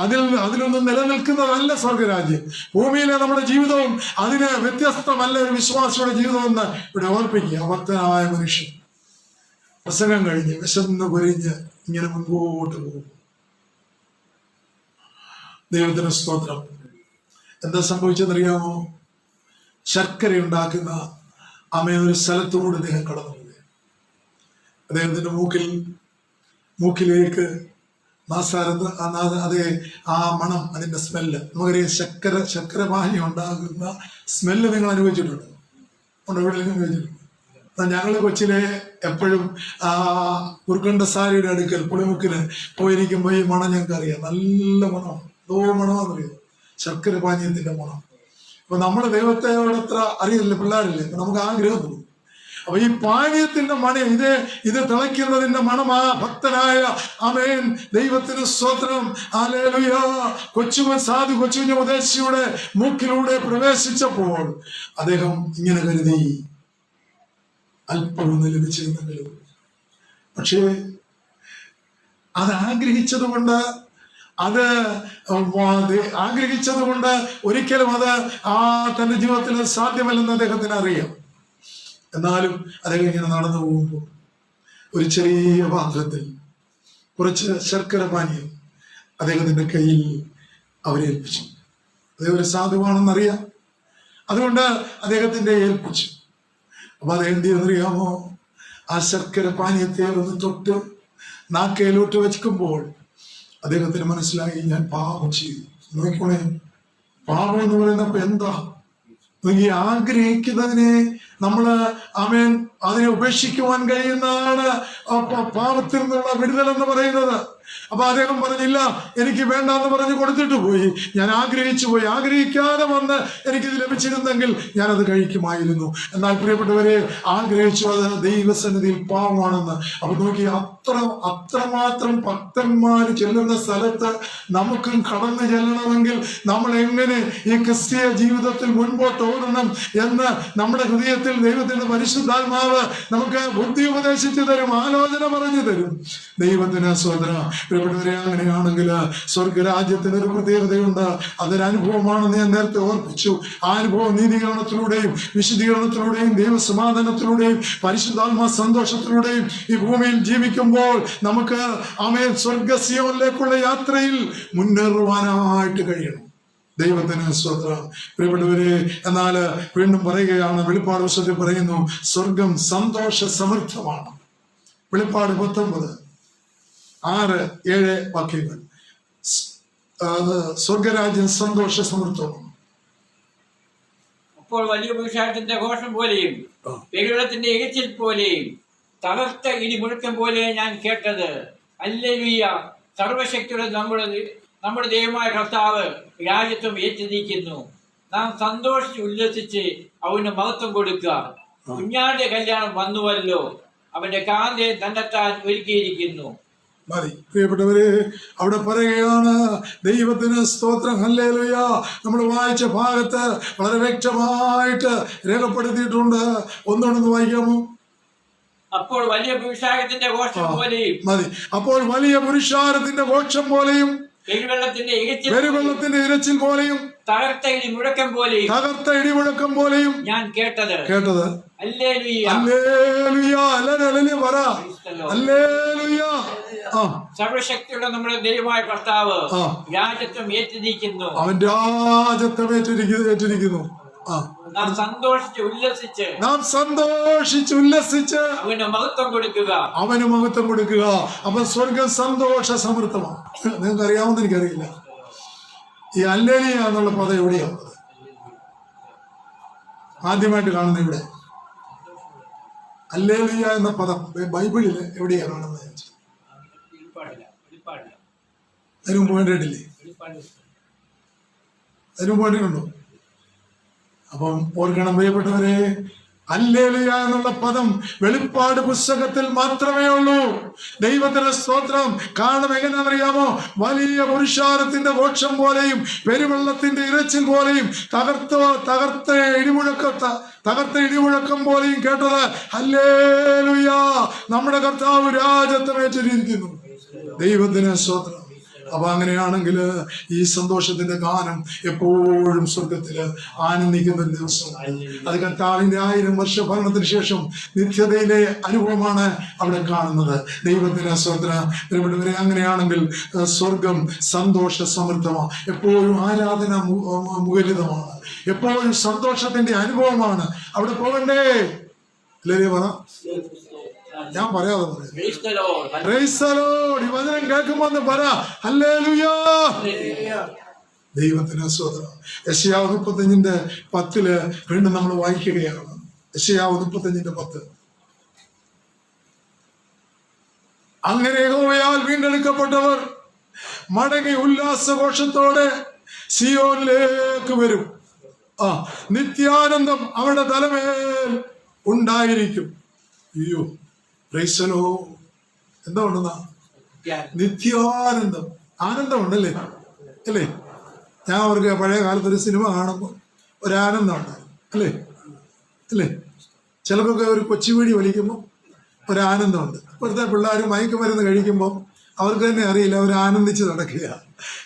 അതിലൊന്നും നിലനിൽക്കുന്നതല്ല സ്വർഗരാജ്യം. ഭൂമിയിലെ നമ്മുടെ ജീവിതവും അതിന് വ്യത്യസ്തമല്ല ഒരു വിശ്വാസിയുടെ ജീവിതം എന്ന് ഇവിടെ ഓർപ്പിക്കുക. ഭക്തനായ മനുഷ്യൻ പ്രസംഗം കഴിഞ്ഞ് വിശന്ന് പൊരിഞ്ഞ് ഇങ്ങനെ മുൻപോട്ട് പോകും. ദൈവത്തിന് സ്തോത്രം. എന്താ സംഭവിച്ചെന്നറിയാമോ? ശർക്കര ഉണ്ടാക്കുന്ന ഒരു സ്ഥലത്തുകൂടി അദ്ദേഹം കടന്നു പോയി. അദ്ദേഹത്തിന്റെ മൂക്കിലേക്ക് അതേ ആ മണം, അതിന്റെ സ്മെല്ല്, നമുക്കറിയാം. ശർക്കര പാനി ഉണ്ടാകുന്ന സ്മെല്ല് നിങ്ങൾ അനുഭവിച്ചിട്ടുണ്ടോ? എവിടെയെങ്കിലും അനുഭവിച്ചിട്ടുണ്ടോ? ഞങ്ങള് കൊച്ചിലെ എപ്പോഴും കുറുക്കണ്ടസാരിയുടെ അടുക്കൽ പുളിമുക്കിന് പോയിരിക്കുമ്പോൾ ഈ മണം ഞങ്ങൾക്ക് അറിയാം. നല്ല മണം, എന്തോ മണമാണെന്നറിയോ? ശർക്കര പാനീയത്തിന്റെ മണം. അപ്പൊ നമ്മുടെ ദൈവത്തോടത്ര അറിയില്ല, പിള്ളേരില്ലേ, അപ്പൊ നമുക്ക് ആഗ്രഹം തോന്നും. അപ്പൊ ഈ പാനീയത്തിന്റെ മണം, ഇത് തിളയ്ക്കുന്നതിന്റെ മണമാ ഭക്തനായ ആമേൻ ദൈവത്തിന് സ്തോത്രം. ഹല്ലേലൂയ. കൊച്ചുകുഞ്ഞ് ഉദ്ദേശിയുടെ മൂക്കിലൂടെ പ്രവേശിച്ചപ്പോൾ അദ്ദേഹം ഇങ്ങനെ കരുതി, അല്പമൊന്ന് ലഭിച്ചിരുന്നെങ്കിലും. പക്ഷേ അത് ആഗ്രഹിച്ചത് കൊണ്ട് ഒരിക്കലും അത് തന്റെ ജീവിതത്തിൽ സാധ്യമല്ലെന്ന് അദ്ദേഹത്തിന് അറിയാം. എന്നാലും അദ്ദേഹം ഇങ്ങനെ നടന്നു പോകുമ്പോൾ ഒരു ചെറിയ പാത്രത്തിൽ കുറച്ച് ശർക്കര പാനീയം അദ്ദേഹത്തിന്റെ കയ്യിൽ അവരേൽപ്പിച്ചു. അദ്ദേഹം ഒരു സാധുവാണെന്നറിയാം, അതുകൊണ്ട് അദ്ദേഹത്തിന്റെ ഏൽപ്പിച്ചു. അപ്പൊ അദ്ദേഹം എന്ത് ചെയ്യുന്നറിയാമോ? ആ ശർക്കര പാനീയത്തെ ഒന്ന് തൊട്ട് നാക്കയിലോട്ട് വെക്കുമ്പോൾ അദ്ദേഹത്തിന് മനസ്സിലായി, ഞാൻ പാപം ചെയ്തു. നോക്കണേ, പാപം എന്ന് പറയുന്നപ്പോ എന്താ? ഈ ആഗ്രഹിക്കുന്നതിനെ ആമേൻ അതിനെ ഉപേക്ഷിക്കുവാൻ കഴിയുന്നതാണ് പാപത്തിൽ നിന്നുള്ള വിടുതൽ എന്ന് പറയുന്നത്. അപ്പൊ അദ്ദേഹം പറഞ്ഞില്ല, എനിക്ക് വേണ്ടെന്ന് പറഞ്ഞ് കൊടുത്തിട്ട് പോയി. ഞാൻ ആഗ്രഹിച്ചു പോയി. ആഗ്രഹിക്കാതെ വന്ന് എനിക്കിത് ലഭിച്ചിരുന്നെങ്കിൽ ഞാനത് കഴിക്കുമായിരുന്നു. എന്നാൽ പ്രിയപ്പെട്ടവരെ, ആഗ്രഹിച്ചു, അത് ദൈവസന്നിധിയിൽ പാവമാണെന്ന്. അപ്പൊ നോക്കി, അത്രമാത്രം ഭക്തന്മാർ ചെല്ലുന്ന സ്ഥലത്ത് നമുക്കും കടന്നു ചെല്ലണമെങ്കിൽ നമ്മൾ എങ്ങനെ ഈ ക്രിസ്തീയ ജീവിതത്തിൽ മുൻപോട്ട് ഓടണം എന്ന് നമ്മുടെ ഹൃദയത്തിൽ ദൈവത്തിന്റെ പരിശുദ്ധാത്മാവ് നമുക്ക് ബുദ്ധി ഉപദേശിച്ചു തരും, ആലോചന പറഞ്ഞു തരും. ദൈവത്തിന് സ്തോത്രം. പ്രിയപ്പെട്ടവരെ, അങ്ങനെയാണെങ്കിൽ സ്വർഗരാജ്യത്തിന് ഒരു പ്രത്യേകതയുണ്ട്. അതൊരനുഭവമാണെന്ന് ഞാൻ നേരത്തെ ഓർപ്പിച്ചു. ആ അനുഭവം നീതീകരണത്തിലൂടെയും വിശുദ്ധീകരണത്തിലൂടെയും ദൈവസമാധാനത്തിലൂടെയും പരിശുദ്ധാത്മാ സന്തോഷത്തിലൂടെയും ഈ ഭൂമിയിൽ ജീവിക്കുമ്പോൾ നമുക്ക് സ്വർഗസിയോനിലേക്കുള്ള യാത്രയിൽ മുന്നേറുവാനായിട്ട് കഴിയണം. ദൈവത്തിന് സ്തോത്രം. പ്രിയപ്പെട്ടവരെ, എന്നാൽ വീണ്ടും പറയുകയാണ്, വെളിപ്പാട് പുസ്തകത്തിൽ പറയുന്നു, സ്വർഗം സന്തോഷ സമൃദ്ധമാണ്. വെളിപ്പാട് 19:6-7 വാക്യങ്ങൾ. സ്വർഗരാജ്യം സന്തോഷ സമൃദ്ധമാണ്. അപ്പോൾ വലിയ പുരുഷാരത്തിന്റെ ഘോഷം പോലെയും പെരുവെള്ളത്തിന്റെ ഇകച്ചിൽ പോലെയും തകർത്ത ഇടിമുഴക്കം പോലെയും ഞാൻ കേട്ടത്. ഹല്ലേലൂയ. സർവശക്തിയുടെ നമ്മുടെ ദൈവമായ കർത്താവ് രാജ്യത്വം ഏറ്റുനീക്കുന്നു. നാം സന്തോഷിച്ച് ഉല്ലസിച്ച് അവന് മഹത്വം കൊടുക്കുക. കുഞ്ഞാന്റെ കല്യാണം വന്നുവല്ലോ, അവന്റെ കാന്തയെ തന്നെത്താൻ ഒരുക്കിയിരിക്കുന്നു. മതി. പ്രിയപ്പെട്ടവരെ, അവിടെ പറയുകയാണ്, ദൈവത്തിന് സ്തോത്രം. ഹല്ലേലൂയ. നമ്മൾ വായിച്ച ഭാഗത്ത് വളരെ വ്യക്തമായിട്ട് രേഖപ്പെടുത്തിയിട്ടുണ്ട്. ഒന്നുകൊണ്ടൊന്ന് വായിക്കാമോ? അപ്പോൾ വലിയ പുരുഷാരത്തിന്റെ ഘോഷം പോലെയും. മതി. അപ്പോൾ വലിയ പുരുഷാരത്തിന്റെ ഘോഷം പോലെയും പെരുവെള്ളത്തിന്റെ ഇരച്ചിൽ പോലെയും തകർത്ത ഇടിമുഴക്കം പോലെയും ഞാൻ കേട്ടത്. ഹല്ലേലൂയ. സർവശക്തിയുള്ള നമ്മുടെ ദൈവമായ കർത്താവ് രാജ്യത്വം ഏറ്റിരിക്കുന്നു. അവൻ രാജ്യത്വം ഏറ്റിരിക്കുന്നു. നാം സന്തോഷിച്ച് ഉല്ലസിച്ച് അവന് മഹത്വം കൊടുക്കുക. അപ്പൊ സ്വർഗം സന്തോഷ സമൃദ്ധമാണ്. നിങ്ങൾക്ക് അറിയാമെന്ന് എനിക്കറിയില്ല. ഈ ഹല്ലേലൂയ എന്നുള്ള പദം എവിടെയാണ് ആദ്യമായിട്ട് കാണുന്നത്? ഇവിടെ ഹല്ലേലൂയ എന്ന പദം ബൈബിളിൽ എവിടെയാണ് കാണുന്നത്? അതിന് മുമ്പ് വേണ്ടിയിട്ടില്ലേ? അതിന് മുമ്പ് വേണ്ടിയിട്ടുണ്ടോ? അപ്പം ഓർക്കണം പ്രിയപ്പെട്ടവരെ, ഹല്ലേലൂയ എന്നുള്ള പദം വെളിപ്പാട് പുസ്തകത്തിൽ മാത്രമേ ഉള്ളൂ. ദൈവത്തിന്റെ സ്തോത്രം. കാരണം എങ്ങനെയാണെന്നറിയാമോ? വലിയ പുരുഷാരത്തിന്റെ ഘോഷം പോലെയും പെരുവെള്ളത്തിന്റെ ഇരച്ചിൽ പോലെയും തകർത്ത ഇടിമുഴക്കം പോലെയും കേട്ടത് ഹല്ലേലൂയ, നമ്മുടെ കർത്താവ് രാജത്വമേറ്റിരിക്കുന്നു. ദൈവത്തിന് സ്തോത്രം. അപ്പൊ അങ്ങനെയാണെങ്കിൽ ഈ സന്തോഷത്തിന്റെ ഗാനം എപ്പോഴും സ്വർഗത്തില് ആനന്ദിക്കുന്ന ഒരു ദിവസം. അത് കർത്താവിന്റെ 1000 വർഷ ഭരണത്തിന് ശേഷം നിത്യതയിലെ അനുഭവമാണ് അവിടെ കാണുന്നത്. ദൈവത്തിന്റെ സ്തോത്രം. അങ്ങനെയാണെങ്കിൽ സ്വർഗം സന്തോഷ സമൃദ്ധമാണ്, എപ്പോഴും ആരാധന മുഖരിതമാണ്, എപ്പോഴും സന്തോഷത്തിന്റെ അനുഭവമാണ്. അവിടെ പോകണ്ടേ? അല്ലേ? പറ, ഞാൻ പറയാതെ പറയാം. ഈ വചനം കേൾക്കുമ്പോ പറ ഹല്ലേലൂയ. ദൈവത്തിന് സ്തോത്രം. യെശയ്യാവ് 35:10 വീണ്ടും നമ്മൾ വായിക്കുകയാണ്. യെശയ്യാവ് 35:10. അങ്ങനെ യഹോവയാൽ വീണ്ടെടുക്കപ്പെട്ടവർ മടങ്ങി ഉല്ലാസഘോഷത്തോടെ സിയോനിലേക്ക് വരും. നിത്യാനന്ദം അവരുടെ തലമേൽ ഉണ്ടായിരിക്കും. അയ്യോ, പ്രൈസലോ. എന്താ ഉണ്ടെന്നാ? നിത്യാനന്ദം. ആനന്ദമുണ്ടല്ലേ? അല്ലേ? ഞാൻ അവർക്ക് പഴയ കാലത്തൊരു സിനിമ കാണുമ്പോൾ ഒരാനന്ദം ഉണ്ടായിരുന്നു. അല്ലേ? അല്ലേ? ചിലപ്പോൾ ഒരു കൊച്ചുവീടി വലിക്കുമ്പോൾ ഒരാനന്ദമുണ്ട്. ഇപ്പോഴത്തെ പിള്ളേർ മയക്കുമരുന്ന് കഴിക്കുമ്പോൾ അവർക്ക് തന്നെ അറിയില്ല, അവർ ആനന്ദിച്ച് നടക്കുക.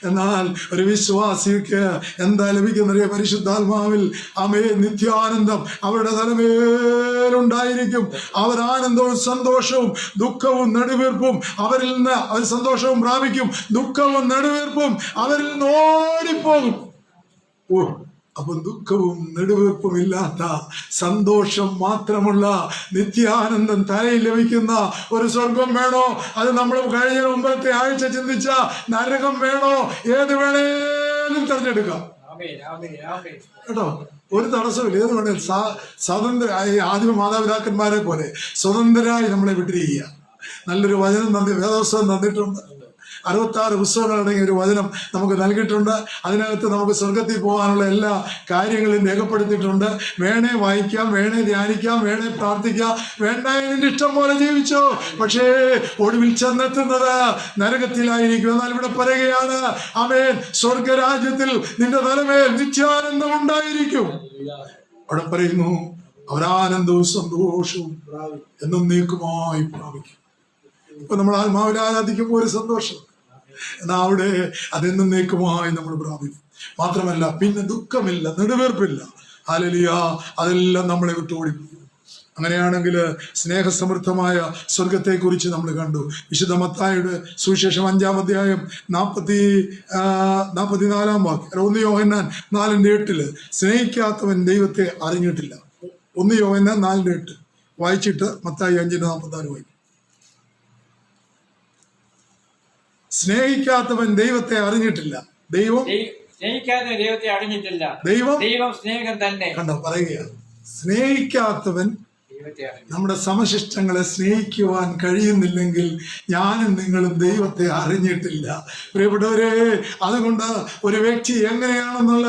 എന്നാൽ ഒരു വിശ്വാസിക്ക് എന്താ ലഭിക്കുന്ന? പരിശുദ്ധാത്മാവിൽ നിത്യാനന്ദം അവരുടെ തലമേലുണ്ടായിരിക്കും. അവർ ആനന്ദവും സന്തോഷവും ദുഃഖവും നെടുവീർപ്പും അവരിൽ നിന്ന്, അവർ സന്തോഷവും പ്രാപിക്കും, ദുഃഖവും നെടുവീർപ്പും അവരിൽ നിന്ന് ഓടിപ്പോകും. അപ്പൊ ദുഃഖവും നെടുവീർപ്പും ഇല്ലാത്ത സന്തോഷം മാത്രമുള്ള നിത്യാനന്ദം തലയിൽ ലഭിക്കുന്ന ഒരു സ്വർഗം വേണോ? അത് നമ്മൾ കഴിഞ്ഞ മുമ്പത്തെ ആഴ്ച ചിന്തിച്ച നരകം വേണോ? ഏത് വേണേലും തിരഞ്ഞെടുക്കാം കേട്ടോ, ഒരു തടസ്സമില്ല. ഏത് വേണേലും സ്വതന്ത്രരായി, ആദ്യ മാതാപിതാക്കന്മാരെ പോലെ സ്വതന്ത്രരായി നമ്മളെ വിട്ടിരിക്കുക. നല്ലൊരു വചനം വേദപുസ്തകം തന്നിട്ടുണ്ട്. 66 പുസ്തകങ്ങളടങ്ങിയ ഒരു വചനം നമുക്ക് നൽകിയിട്ടുണ്ട്. അതിനകത്ത് നമുക്ക് സ്വർഗത്തിൽ പോകാനുള്ള എല്ലാ കാര്യങ്ങളും രേഖപ്പെടുത്തിയിട്ടുണ്ട്. വേണേ വായിക്കാം, വേണേ ധ്യാനിക്കാം, വേണേ പ്രാർത്ഥിക്കാം, വേണ്ട ഇതിന്റെ ഇഷ്ടം പോലെ ജീവിച്ചോ. പക്ഷേ ഒടുവിൽ ചെന്നെത്തുന്നത് നരകത്തിലായിരിക്കും. എന്നാൽ ഇവിടെ പറയുകയാണ്, ആമേൻ, സ്വർഗരാജ്യത്തിൽ നിന്റെ തലമേൽ നിത്യാനന്ദം ഉണ്ടായിരിക്കും. അവിടെ പറയുന്നു, അവരാനന്ദവും സന്തോഷവും എന്നേക്കുമായി പ്രാപിക്കും. ഇപ്പൊ നമ്മൾ ആത്മാവിൽ ആരാധിക്കുമ്പോൾ ഒരു സന്തോഷം, എന്നാൽ അവിടെ അതെന്നേക്കുമായി നമ്മൾ പ്രാപിക്കും. മാത്രമല്ല, പിന്നെ ദുഃഖമില്ല, നെടുവീർപ്പില്ല. ഹല്ലേലൂയ. അതെല്ലാം നമ്മളെ വിട്ടോടിപ്പോകും. അങ്ങനെയാണെങ്കിൽ സ്നേഹസമൃദ്ധമായ സ്വർഗത്തെക്കുറിച്ച് നമ്മൾ കണ്ടു. വിശുദ്ധ മത്തായിയുടെ സുവിശേഷം 5-ാം അധ്യായം 44-ാം വാക്യം. 1 യോഹന്നാൻ 4:8 സ്നേഹിക്കാത്തവൻ ദൈവത്തെ അറിഞ്ഞിട്ടില്ല. 1 യോഹന്നാൻ 4:8 വായിച്ചിട്ട് മത്തായി 5:44 വായിക്കും. സ്നേഹിക്കാത്തവൻ ദൈവത്തെ അറിഞ്ഞിട്ടില്ല. ദൈവം സ്നേഹം തന്നെ. കണ്ടോ, പറയുകയാണ്, സ്നേഹിക്കാത്തവൻ നമ്മുടെ സമശിഷ്ടങ്ങളെ സ്നേഹിക്കുവാൻ കഴിയുന്നില്ലെങ്കിൽ ഞാനും നിങ്ങളും ദൈവത്തെ അറിഞ്ഞിട്ടില്ല. പ്രിയപ്പെട്ടവരെ, അതുകൊണ്ട് ഒരു വ്യക്തി എങ്ങനെയാണെന്നുള്ള,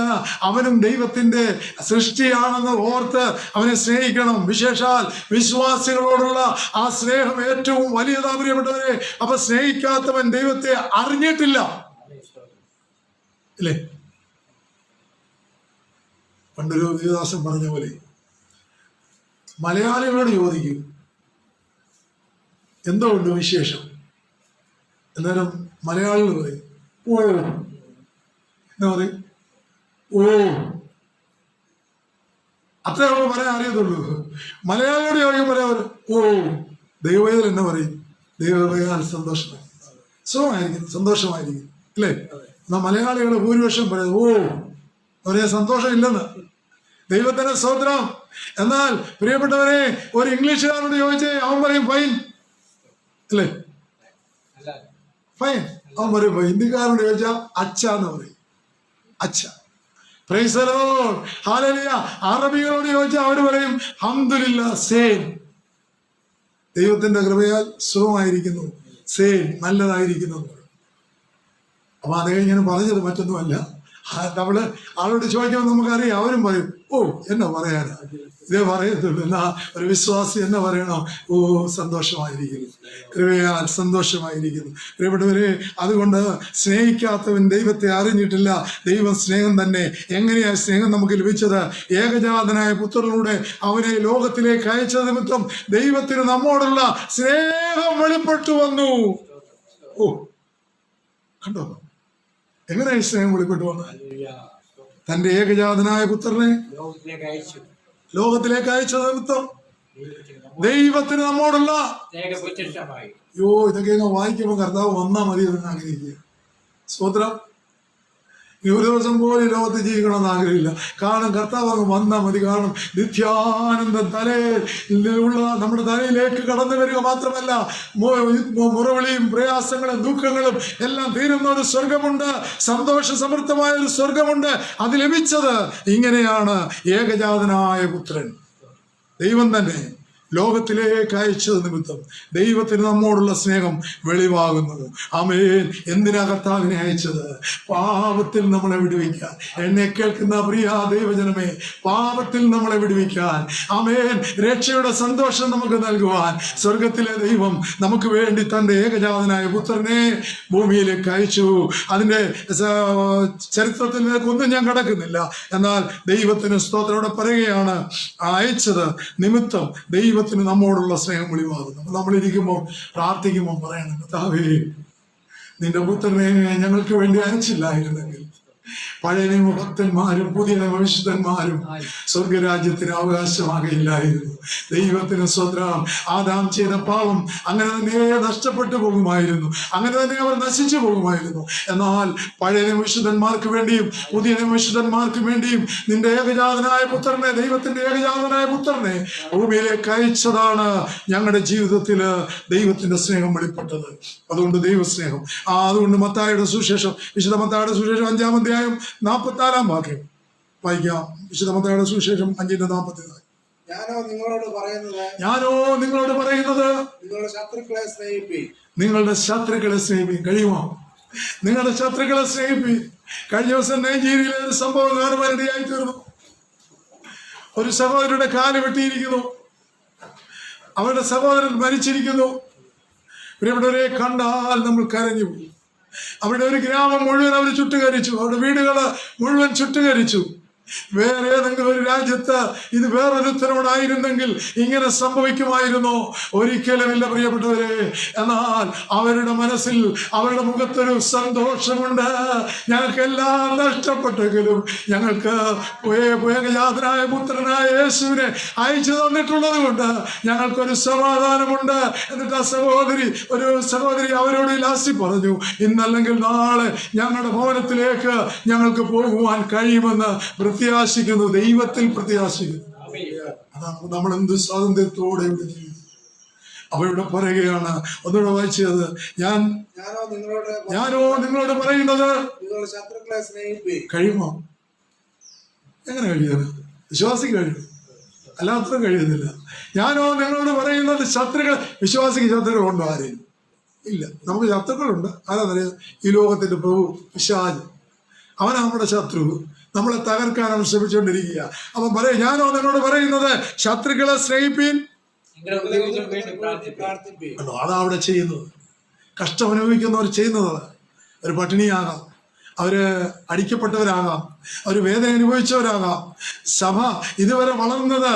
അവനും ദൈവത്തിന്റെ സൃഷ്ടിയാണെന്ന് ഓർത്ത് അവനെ സ്നേഹിക്കണം. വിശേഷാൽ വിശ്വാസികളോടുള്ള ആ സ്നേഹം ഏറ്റവും വലിയതാ പ്രിയപ്പെട്ടവരെ. അപ്പൊ സ്നേഹിക്കാത്തവൻ ദൈവത്തെ അറിഞ്ഞിട്ടില്ല. അല്ലേ? പണ്ടൊരു ദേവദാസൻ പറഞ്ഞ പോലെ, മലയാളികളോട് ചോദിക്കും എന്തോ ഉണ്ട് വിശേഷം, എന്നാലും മലയാളികൾ പറയും ഓ. എന്താ പറയും? ഓ. അത്രേ നമ്മൾ പറയാൻ അറിയത്തുള്ളൂ. മലയാളിയോട് ചോദിക്കുമ്പോൾ പറയാം ഓ. ദൈവവേദന എന്നാ പറയും? ദൈവവേദന സന്തോഷമായി, സുഖമായിരിക്കും, സന്തോഷമായിരിക്കും. അല്ലേ? എന്നാ മലയാളികൾ ഭൂരിപക്ഷം പറയും ഓ, പറയാ സന്തോഷം ഇല്ലെന്ന്. ദൈവത്തിന്റെ സ്തോത്രം. എന്നാൽ പ്രിയപ്പെട്ടവരെ, ഒരു ഇംഗ്ലീഷുകാരോട് ചോദിച്ചേ, അവൻ പറയും ഫൈൻ. അല്ലേ? ഫൈൻ. അവൻ പറയും ഫൈൻ. ഹിന്ദിക്കാരോട് ചോദിച്ചാൽ അച്ഛ എന്ന് പറയും, അച്ഛ. Praise the Lord. ഹല്ലേലൂയ. അറബികളോട് ചോദിച്ചാൽ അവർ പറയും അൽഹംദുലില്ലാഹ്, സെയിം. ദൈവത്തിന്റെ കൃപയാൽ സുഖമായിരിക്കുന്നു, സെയിം, നല്ലതായിരിക്കുന്നു. അപ്പൊ അത് കഴിഞ്ഞ് പറഞ്ഞത് മറ്റൊന്നുമല്ല, നമ്മള് ആളോട് ചോദിക്കുമ്പോൾ നമുക്കറിയാം, അവരും പറയും ഓ എന്നാ പറയാനാ, ഇതേ പറയത്തുള്ളൂ. എന്നാ ഒരു വിശ്വാസി എന്നാ പറയണോ, ഓ സന്തോഷമായിരിക്കുന്നു, കൃപയാൽ സന്തോഷമായിരിക്കുന്നു. പ്രിയപ്പെട്ടവരെ, അതുകൊണ്ട് സ്നേഹിക്കാത്തവൻ ദൈവത്തെ അറിഞ്ഞിട്ടില്ല. ദൈവം സ്നേഹം തന്നെ. എങ്ങനെയാ സ്നേഹം നമുക്ക് ലഭിച്ചത്? ഏകജാതനായ പുത്രനിലൂടെ അവനെ ലോകത്തിലേക്ക് അയച്ച നിമിത്തം ദൈവത്തിന് നമ്മോടുള്ള സ്നേഹം വെളിപ്പെട്ടു വന്നു. ഓ കണ്ടോ എങ്ങനെയായി സ്നേഹം വെളിപ്പെട്ടു വന്നത്? തന്റെ ഏകജാതനായ പുത്രനെ ലോകത്തിലേക്ക് അയച്ച നിമിത്തം ദൈവത്തിന് നമ്മോടുള്ള ഇതൊക്കെ വായിക്കുമ്പോൾ കർത്താവ് വന്നാ മതി എന്ന് ആഗ്രഹിക്കുക. സ്തോത്രം. ഈ ഒരു ദിവസം പോലും ലോകത്ത് ജീവിക്കണമെന്ന് ആഗ്രഹമില്ല. കാരണം കർത്താവ് അങ്ങ് വന്നാൽ മതി. കാരണം നിത്യാനന്ദം തലയിലുള്ള നമ്മുടെ തലയിലേക്ക് കടന്നു വരിക മാത്രമല്ല, മുറവിളിയും പ്രയാസങ്ങളും ദുഃഖങ്ങളും എല്ലാം തീരുന്ന ഒരു സ്വർഗമുണ്ട്, സന്തോഷ സമൃദ്ധമായ ഒരു സ്വർഗമുണ്ട്. അത് ലഭിച്ചത് ഇങ്ങനെയാണ്. ഏകജാതനായ പുത്രൻ ദൈവം തന്നെ ലോകത്തിലേക്ക് അയച്ചത് നിമിത്തം ദൈവത്തിന് നമ്മോടുള്ള സ്നേഹം വെളിവാകുന്നത്. ആമേൻ. എന്തിനാ കർത്താവിനെ അയച്ചത്? പാപത്തിൽ നമ്മളെ വിടുവിക്കാൻ. എന്നെ കേൾക്കുന്ന പ്രിയ ദൈവജനമേ, പാപത്തിൽ നമ്മളെ വിടുവിക്കാൻ. ആമേൻ. രക്ഷയുടെ സന്തോഷം നമുക്ക് നൽകുവാൻ സ്വർഗത്തിലെ ദൈവം നമുക്ക് വേണ്ടി തന്റെ ഏകജാതനായ പുത്രനെ ഭൂമിയിലേക്ക് അയച്ചു. അതിന്റെ ചരിത്രത്തിലേക്കൊന്നും ഞാൻ കടക്കുന്നില്ല. എന്നാൽ ദൈവത്തിന് സ്തോത്രത്തോടെ പറയുകയാണ്, അയച്ചത് നിമിത്തം ദൈവത്തിന് നമ്മോടുള്ള സ്നേഹം വെളിവാകുന്നു. നമ്മളിരിക്കുമ്പോൾ പ്രാർത്ഥിക്കുമ്പോൾ പറയണം, കർത്താവേ, നിന്റെ പുത്രനെ ഞങ്ങൾക്ക് വേണ്ടി അയച്ചില്ലായിരുന്നെങ്കിൽ പഴയ നിയമ ഭക്തന്മാരും പുതിയ നിയമ വിശുദ്ധന്മാരും സ്വർഗരാജ്യത്തിന് അവകാശമാകയില്ലായിരുന്നു. ദൈവത്തിന് സ്വത്രം. ആദാം ചെയ്ത പാപം അങ്ങനെ തന്നെ നഷ്ടപ്പെട്ടു പോകുമായിരുന്നു, അങ്ങനെ തന്നെ അവർ നശിച്ചു പോകുമായിരുന്നു. എന്നാൽ പഴയ നിയമ വിശുദ്ധന്മാർക്ക് വേണ്ടിയും പുതിയ നിയമ വിശുദ്ധന്മാർക്ക് വേണ്ടിയും നിന്റെ ഏകജാതനായ പുത്രനെ, ദൈവത്തിന്റെ ഏകജാതനായ പുത്രനെ ഭൂമിയിലേക്ക് അയച്ചതാണ് ഞങ്ങളുടെ ജീവിതത്തില് ദൈവത്തിന്റെ സ്നേഹം വെളിപ്പെട്ടത്. അതുകൊണ്ട് ദൈവസ്നേഹം. അതുകൊണ്ട് മത്തായിയുടെ സുവിശേഷം, വിശുദ്ധ മത്തായിയുടെ സുവിശേഷം 5-ാം അധ്യായം 44-ാം വാക്യം വായിക്കാം. വിശുദ്ധ മത്തായിയുടെ സുവിശേഷം 5:44. ഞാനോ നിങ്ങളോട് പറയുന്നത് നിങ്ങളുടെ ശത്രുക്കളെ സ്നേഹിപ്പീൻ. നിങ്ങളുടെ ശത്രുക്കളെ സ്നേഹിപ്പീൻ. കഴിയുമോ? നിങ്ങളുടെ ശത്രുക്കളെ സ്നേഹിപ്പീൻ. കഴിഞ്ഞ ദിവസം നൈജീരിയയിലെ ഒരു സംഭവം കാണുവാനിടയായി തീർന്നു. ഒരു സഹോദരയുടെ കാല് വെട്ടിയിരിക്കുന്നു, അവരുടെ സഹോദരൻ മരിച്ചിരിക്കുന്നു. പ്രിയപ്പെട്ടവരെ, കണ്ടാൽ നമ്മൾ കരഞ്ഞു പോകും. അവിടെ ഒരു ഗ്രാമം മുഴുവൻ അവർ ചുട്ടുകരിച്ചു, അവരുടെ വീടുകള് മുഴുവൻ ചുട്ടുകരിച്ചു. വേറെ ഏതെങ്കിലും ഒരു രാജ്യത്ത് ഇത് വേറൊരുത്തരോടായിരുന്നെങ്കിൽ ഇങ്ങനെ സംഭവിക്കുമായിരുന്നോ? ഒരിക്കലുമില്ല പ്രിയപ്പെട്ടവരെ. എന്നാൽ അവരുടെ മനസ്സിൽ, അവരുടെ മുഖത്തൊരു സന്തോഷമുണ്ട്. ഞങ്ങൾക്കെല്ലാം നഷ്ടപ്പെട്ടെങ്കിലും ഞങ്ങൾക്ക് ഏകജാതനായ പുത്രനായ യേശുവിനെ അയച്ചു തന്നിട്ടുള്ളത് കൊണ്ട് ഞങ്ങൾക്കൊരു സമാധാനമുണ്ട്. എന്നിട്ട് ആ ഒരു സഹോദരി അവരോട് ലാസ്റ്റി പറഞ്ഞു, ഇന്നല്ലെങ്കിൽ നാളെ ഞങ്ങളുടെ ഭവനത്തിലേക്ക് ഞങ്ങൾക്ക് പോകുവാൻ കഴിയുമെന്ന് പ്രത്യാശിക്കുന്നു, ദൈവത്തിൽ പ്രത്യാശിക്കുന്നു. അതാണ് നമ്മൾ എന്ത് സ്വാതന്ത്ര്യത്തോടെ ഇവിടെ ജീവിക്കുന്നു. അവരുടെ പറയുകയാണ്, ഒന്നുകൂടെ വായിച്ചത്, ഞാനോ നിങ്ങളോട് പറയുന്നത് ശത്രുക്കളെ സ്നേഹിപ്പീൻ. കഴിയുമോ? എങ്ങനെ കഴിയുന്നത്? വിശ്വാസിക്ക് കഴിയും, അല്ലാത്തതും കഴിയുന്നില്ല. ഞാനോ നിങ്ങളോട് പറയുന്നത് ശത്രുക്കൾ. വിശ്വാസിക്ക് ശത്രുക്കൾ ഉണ്ടോ? ആരെയും ഇല്ല. നമുക്ക് ശത്രുക്കളുണ്ട്. ആരാന്നറിയാം? ഈ ലോകത്തിന്റെ പ്രഭു പിശാച്. അവനാ നമ്മുടെ ശത്രു, നമ്മളെ തകർക്കാൻ അവൻ ശ്രമിച്ചുകൊണ്ടിരിക്കുക. അവൻ പറയും, ഞാനോ നിങ്ങളോട് പറയുന്നത് ശത്രുക്കളെ സ്നേഹിപ്പീൻ. അതാ അവിടെ ചെയ്യുന്നത്. കഷ്ടം അനുഭവിക്കുന്നവർ ചെയ്യുന്നത്. ഒരു പട്ടിണിയാകാം, അവര് അടിക്കപ്പെട്ടവരാകാം, അവർ വേദന അനുഭവിച്ചവരാകാം. സഭ ഇതുവരെ വളർന്നത്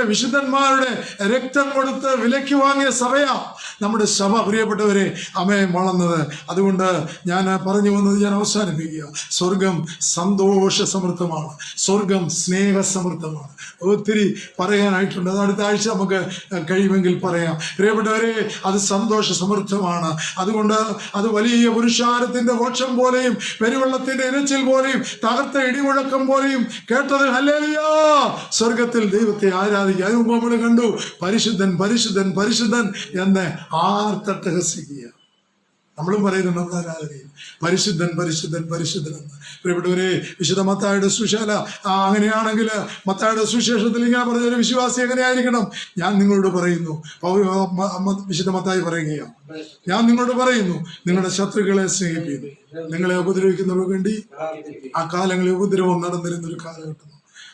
വിശുദ്ധന്മാരുടെ രക്തം കൊടുത്ത് വിലയ്ക്ക് വാങ്ങിയ സഭയാ നമ്മുടെ സഭ. പ്രിയപ്പെട്ടവരെ, അമയം വളർന്നത്. അതുകൊണ്ട് ഞാൻ പറഞ്ഞു വന്നത് ഞാൻ അവസാനിപ്പിക്കുക. സ്വർഗം സന്തോഷ സമൃദ്ധമാണ്, സ്വർഗം സ്നേഹസമൃദ്ധമാണ്. ഒത്തിരി പറയാനായിട്ടുണ്ട്, അത് അടുത്ത ആഴ്ച നമുക്ക് കഴിയുമെങ്കിൽ പറയാം. പ്രിയപ്പെട്ടവരെ, അത് സന്തോഷ സമൃദ്ധമാണ്. അതുകൊണ്ട് അത് വലിയ പുരുഷാരത്തിന്റെ മോക്ഷം പോലെയും പെരുവെള്ളത്തിന്റെ ഇരച്ചിൽ പോലെയും തകർത്ത ഇടിമുഴക്കം പോലെയും കേട്ടത് ഹല്ലേലൂയ. സ്വർഗത്തിൽ ദൈവത്തെ ആരാധിക്കുക. അതിന് മുമ്പ് നമ്മൾ കണ്ടു, പരിശുദ്ധൻ പരിശുദ്ധൻ പരിശുദ്ധൻ എന്ന് ആർത്തട്ടഹസിക്കുക. നമ്മളും പറയുന്നുണ്ട് നമ്മുടെ ആരാധനയിൽ പരിശുദ്ധൻ പരിശുദ്ധൻ പരിശുദ്ധൻ എന്ന്. പ്രിയപ്പെട്ടവരെ, വിശുദ്ധ മത്തായിയുടെ സുവിശേഷ അങ്ങനെയാണെങ്കിൽ മത്തായിയുടെ സുവിശേഷത്തിൽ ഇങ്ങനെ പറഞ്ഞൊരു വിശ്വാസി എങ്ങനെയായിരിക്കണം? ഞാൻ നിങ്ങളോട് പറയുന്നു, വിശുദ്ധ മത്തായി പറയുകയാണ്, ഞാൻ നിങ്ങളോട് പറയുന്നു, നിങ്ങളുടെ ശത്രുക്കളെ സ്നേഹിപ്പിക്കുന്നു, നിങ്ങളെ ഉപദ്രവിക്കുന്നവർക്ക് വേണ്ടി. ആ കാലങ്ങളിൽ ഉപദ്രവം നടന്നിരുന്ന ഒരു കാലഘട്ടം.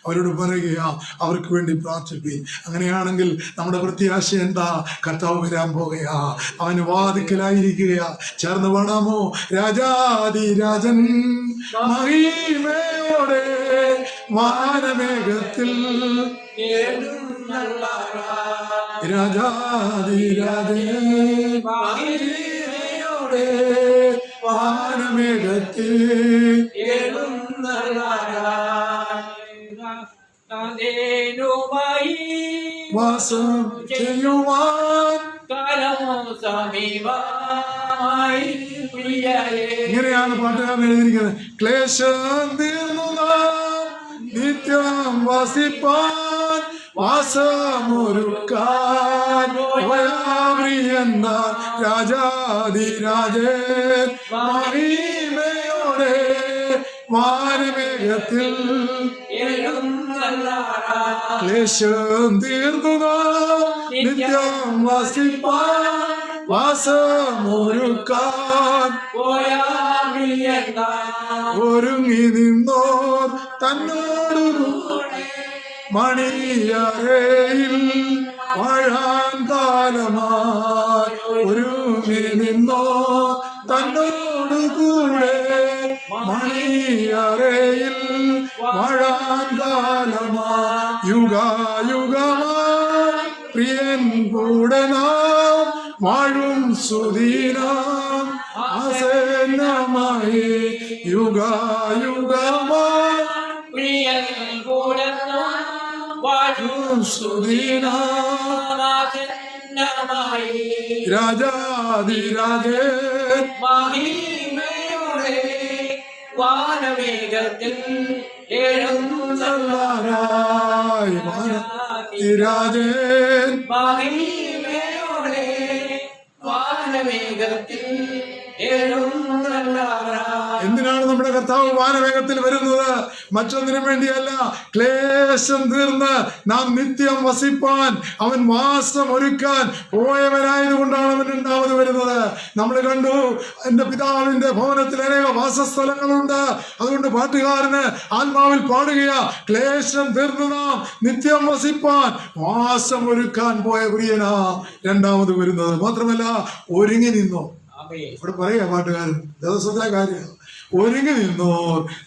അവരോട് പറയുകയാ, അവർക്ക് വേണ്ടി പ്രാർത്ഥിപ്പി. അങ്ങനെയാണെങ്കിൽ നമ്മുടെ പ്രത്യാശ എന്താ? കർത്താവ് വരാൻ പോകുകയാ, അവന് വാതിക്കലായിരിക്കുകയാ. ചേർന്ന് പാടാമോ? രാജാതിരാജൻ മഹിമയോടെ വാനമേഘത്തിൽ, രാജാതിരാജൻ മഹിമയോടെ വാനമേഘത്തിൽ വാസം ചെയ്യുവാൻ ഇങ്ങനെയാണ് പാട്ടുകാരൻ എഴുതിയിരിക്കുന്നത്. ക്ലേശം തീർന്നു നാം നിത്യം വസിപ്പാൻ വാസമൊരുക്കാൻ എന്ന രാജാതിരാജൻ മഹിമയോടെ വാനമേഘത്തിൽ, ക്ലേശം തീർന്നു നാം നിത്യം വസിപ്പാൻ വാസമൊരുക്കാൻ ഒരുങ്ങി നിന്നോർ തന്നോടുകൂടെ മണിയറയിൽ വാഴാൻ കാലമായി. ഒരുങ്ങി നിന്നോർ തന്നോടുകൂടെ മണിയറയിൽ വാഴാൻ കാലമായി. യുഗായുഗമായി പ്രിയൻ കൂടെ നാം വാഴും സുദീനാം ആസന്നമായി. യുഗായുഗമായി പ്രിയൻ കൂടെ വാഴും സുദീനാം ആസന്നമായി. രാജാതിരാജൻ മഹിമയോടെ വാനമേഘത്തിൽ എഴുന്നള്ളാനായി. രാജൻ മഹിമയോടെ വാനമേഘത്തിൽ എഴുന്നള്ളാനായി. എന്തിനാണ് നമ്മുടെ കർത്താവ് വാനവേഗത്തിൽ വരുന്നത്? മറ്റൊന്നിനും വേണ്ടിയല്ല. ക്ലേശം തീർന്ന് നാം നിത്യം വസിപ്പാൻ, അവൻ വാസം ഒരുക്കാൻ പോയവനായതുകൊണ്ടാണ് അവൻ രണ്ടാമത് വരുന്നത്. നമ്മൾ കണ്ടു, എൻ്റെ പിതാവിന്റെ ഭവനത്തിൽ അനേക വാസസ്ഥലങ്ങളുണ്ട്. അതുകൊണ്ട് പാട്ടുകാരന് ആത്മാവിൽ പാടുകയാ, ക്ലേശം തീർന്ന് നാം നിത്യം വസിപ്പാൻ വാസം ഒരുക്കാൻ പോയ പ്രിയനാ രണ്ടാമത് വരുന്നത്. മാത്രമല്ല, ഒരുങ്ങി നിന്നോ. ഇവിടെ പറയാ പാട്ടുകാരൻ, ദിവസത്തിലെ കാര്യം. ഒരുങ്ങി നിന്നോ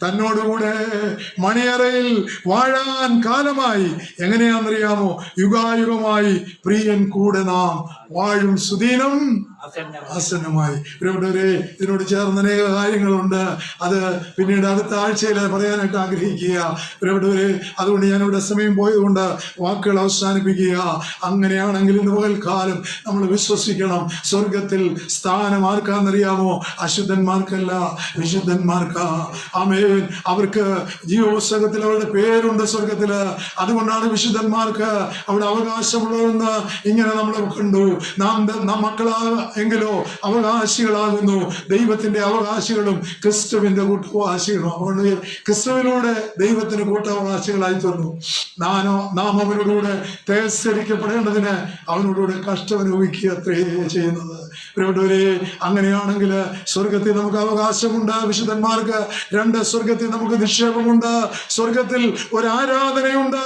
തന്നോടുകൂടെ മണിയറയിൽ വാഴാൻ കാലമായി. എങ്ങനെയാണെന്നറിയാമോ? യുഗായുഗമായി പ്രിയൻ കൂടെ നാം വാഴും സുദീനം ആസന്നമായി. പ്രിയപ്പെട്ടവരെ, ഇതിനോട് ചേർന്ന് അനേക കാര്യങ്ങളുണ്ട്. അത് പിന്നീട് അടുത്ത ആഴ്ചയിൽ പറയാനായിട്ട് ആഗ്രഹിക്കുക. പ്രിയപ്പെട്ടവരെ, അതുകൊണ്ട് ഞാനിവിടെ സമയം പോയതുകൊണ്ട് വാക്കുകൾ അവസാനിപ്പിക്കുക. അങ്ങനെയാണെങ്കിൽ ഇന്ന് പകൽക്കാലം നമ്മൾ വിശ്വസിക്കണം, സ്വർഗത്തിൽ സ്ഥാനം ആർക്കാന്നറിയാമോ? അശുദ്ധന്മാർക്കല്ല, വിശുദ്ധന്മാർക്കാ. ആമേൻ. അവർക്ക് ജീവപുസ്തകത്തിൽ അവരുടെ പേരുണ്ട് സ്വർഗത്തില്. അതുകൊണ്ടാണ് വിശുദ്ധന്മാർക്ക് അവിടെ അവകാശമുള്ളതെന്ന് ഇങ്ങനെ നമ്മൾ കണ്ടു. നാം മക്കളാ എങ്കിലോ അവകാശികളാകുന്നു. ദൈവത്തിന്റെ അവകാശികളും ക്രിസ്തുവിന്റെ കൂട്ടവകാശികളും. അതുകൊണ്ട് ക്രിസ്തുവിലൂടെ ദൈവത്തിന് കൂട്ടവകാശികളായി തീർന്നു. നാം അവനോടുകൂടെ തേജസ്കരിക്കപ്പെടേണ്ടതിന് അവനോടുകൂടെ കഷ്ടം അനുഭവിക്കുക അത്രേ ചെയ്യുന്നത്. പ്രിയപ്പെട്ടവരെ, അങ്ങനെയാണെങ്കിൽ സ്വർഗത്തിൽ നമുക്ക് അവകാശമുണ്ട്. വിശുദ്ധന്മാർക്ക് 2 സ്വർഗത്തിൽ നമുക്ക് നിക്ഷേപമുണ്ട്. സ്വർഗത്തിൽ ഒരു ആരാധനയുണ്ട്.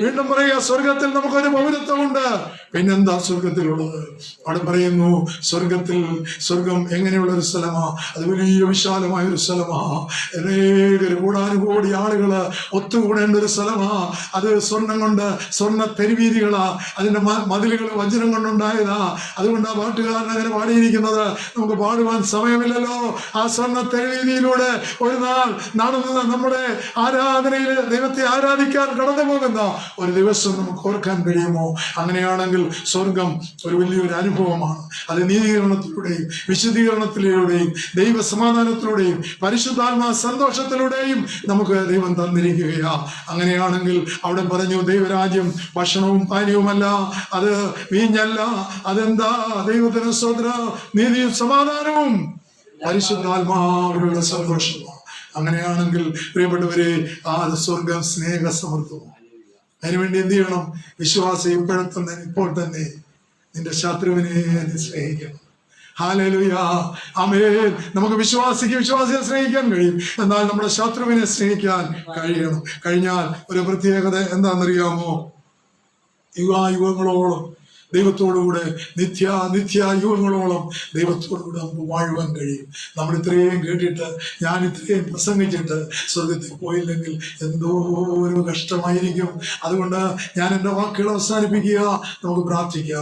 വീണ്ടും പറയുക, സ്വർഗത്തിൽ നമുക്കൊരു പൗരത്വമുണ്ട്. പിന്നെന്താ സ്വർഗത്തിലുള്ളത്? അവിടെ പറയുന്നു, സ്വർഗം എങ്ങനെയുള്ള ഒരു സ്ഥലമാ? അത് വലിയ വിശാലമായ ഒരു സ്ഥലമാ. അനേകർ കൂടാനുകൂടി ആളുകള് ഒത്തുകൂടേണ്ട ഒരു സ്ഥലമാ. അത് സ്വർണം കൊണ്ട്, സ്വർണ്ണ തെരുവീതികളാ. അതിന്റെ മതിലുകൾ വജ്രം കൊണ്ടുണ്ടായതാ. അതുകൊണ്ട് ആ പാട്ടുകാരൻ അങ്ങനെ പാടിയിരിക്കുന്നത്. നമുക്ക് പാടുവാൻ സമയമില്ലല്ലോ. ആ സ്വർണ്ണ തെരുവീതിയിലൂടെ ഒരു നാൾ നടന്ന് നമ്മുടെ ആരാധനയിൽ ദൈവത്തെ ആരാധിക്കാൻ കടന്നു പോകുന്ന ഒരു ദിവസം നമുക്ക് ഓർക്കാൻ കഴിയുമോ? അങ്ങനെയാണെങ്കിൽ സ്വർഗം ഒരു വലിയൊരു അനുഭവമാണ്. അത് നീതീകരണത്തിലൂടെയും വിശുദ്ധീകരണത്തിലൂടെയും ദൈവസമാധാനത്തിലൂടെയും പരിശുദ്ധാത്മാ സന്തോഷത്തിലൂടെയും നമുക്ക് ദൈവം തന്നിരിക്കുകയാ. അങ്ങനെയാണെങ്കിൽ അവിടെ പറഞ്ഞു, ദൈവരാജ്യം ഭക്ഷണവും പാനീയവുമല്ല, അത് വീഞ്ഞല്ല. അതെന്താ? ദൈവത്തിന് സ്തോത്രം. നീതിയും സമാധാനവും പരിശുദ്ധാത്മാവിലുള്ള സന്തോഷവും. അങ്ങനെയാണെങ്കിൽ പ്രിയപ്പെട്ടവരെ, ആ സ്വർഗം സ്നേഹസമൃദ്ധവും. അതിനുവേണ്ടി എന്ത് ചെയ്യണം? വിശ്വാസം ഇപ്പോഴത്തന്നെ, ഇപ്പോൾ തന്നെ നിന്റെ ശത്രുവിനെ നീ സ്നേഹിക്കണം. ഹല്ലേലൂയ, ആമേൻ. നമുക്ക് വിശ്വാസിയെ സ്നേഹിക്കാൻ കഴിയും, എന്നാൽ നമ്മുടെ ശത്രുവിനെ സ്നേഹിക്കാൻ കഴിയണം. കഴിഞ്ഞാൽ ഒരു പ്രത്യേകത എന്താണെന്നറിയാമോ? യുഗായുഗങ്ങളോളം ദൈവത്തോടുകൂടെ, നിത്യ യുഗങ്ങളോളം ദൈവത്തോടുകൂടെ നമുക്ക് വാഴുവാൻ കഴിയും. നമ്മൾ ഇത്രയും കേട്ടിട്ട്, ഞാൻ ഇത്രയും പ്രസംഗിച്ചിട്ട് സ്വർഗത്തിൽ പോയില്ലെങ്കിൽ എന്തോ ഒരു കഷ്ടമായിരിക്കും. അതുകൊണ്ട് ഞാൻ എൻ്റെ വാക്കുകൾ അവസാനിപ്പിക്കുക. നമുക്ക് പ്രാർത്ഥിക്കാം.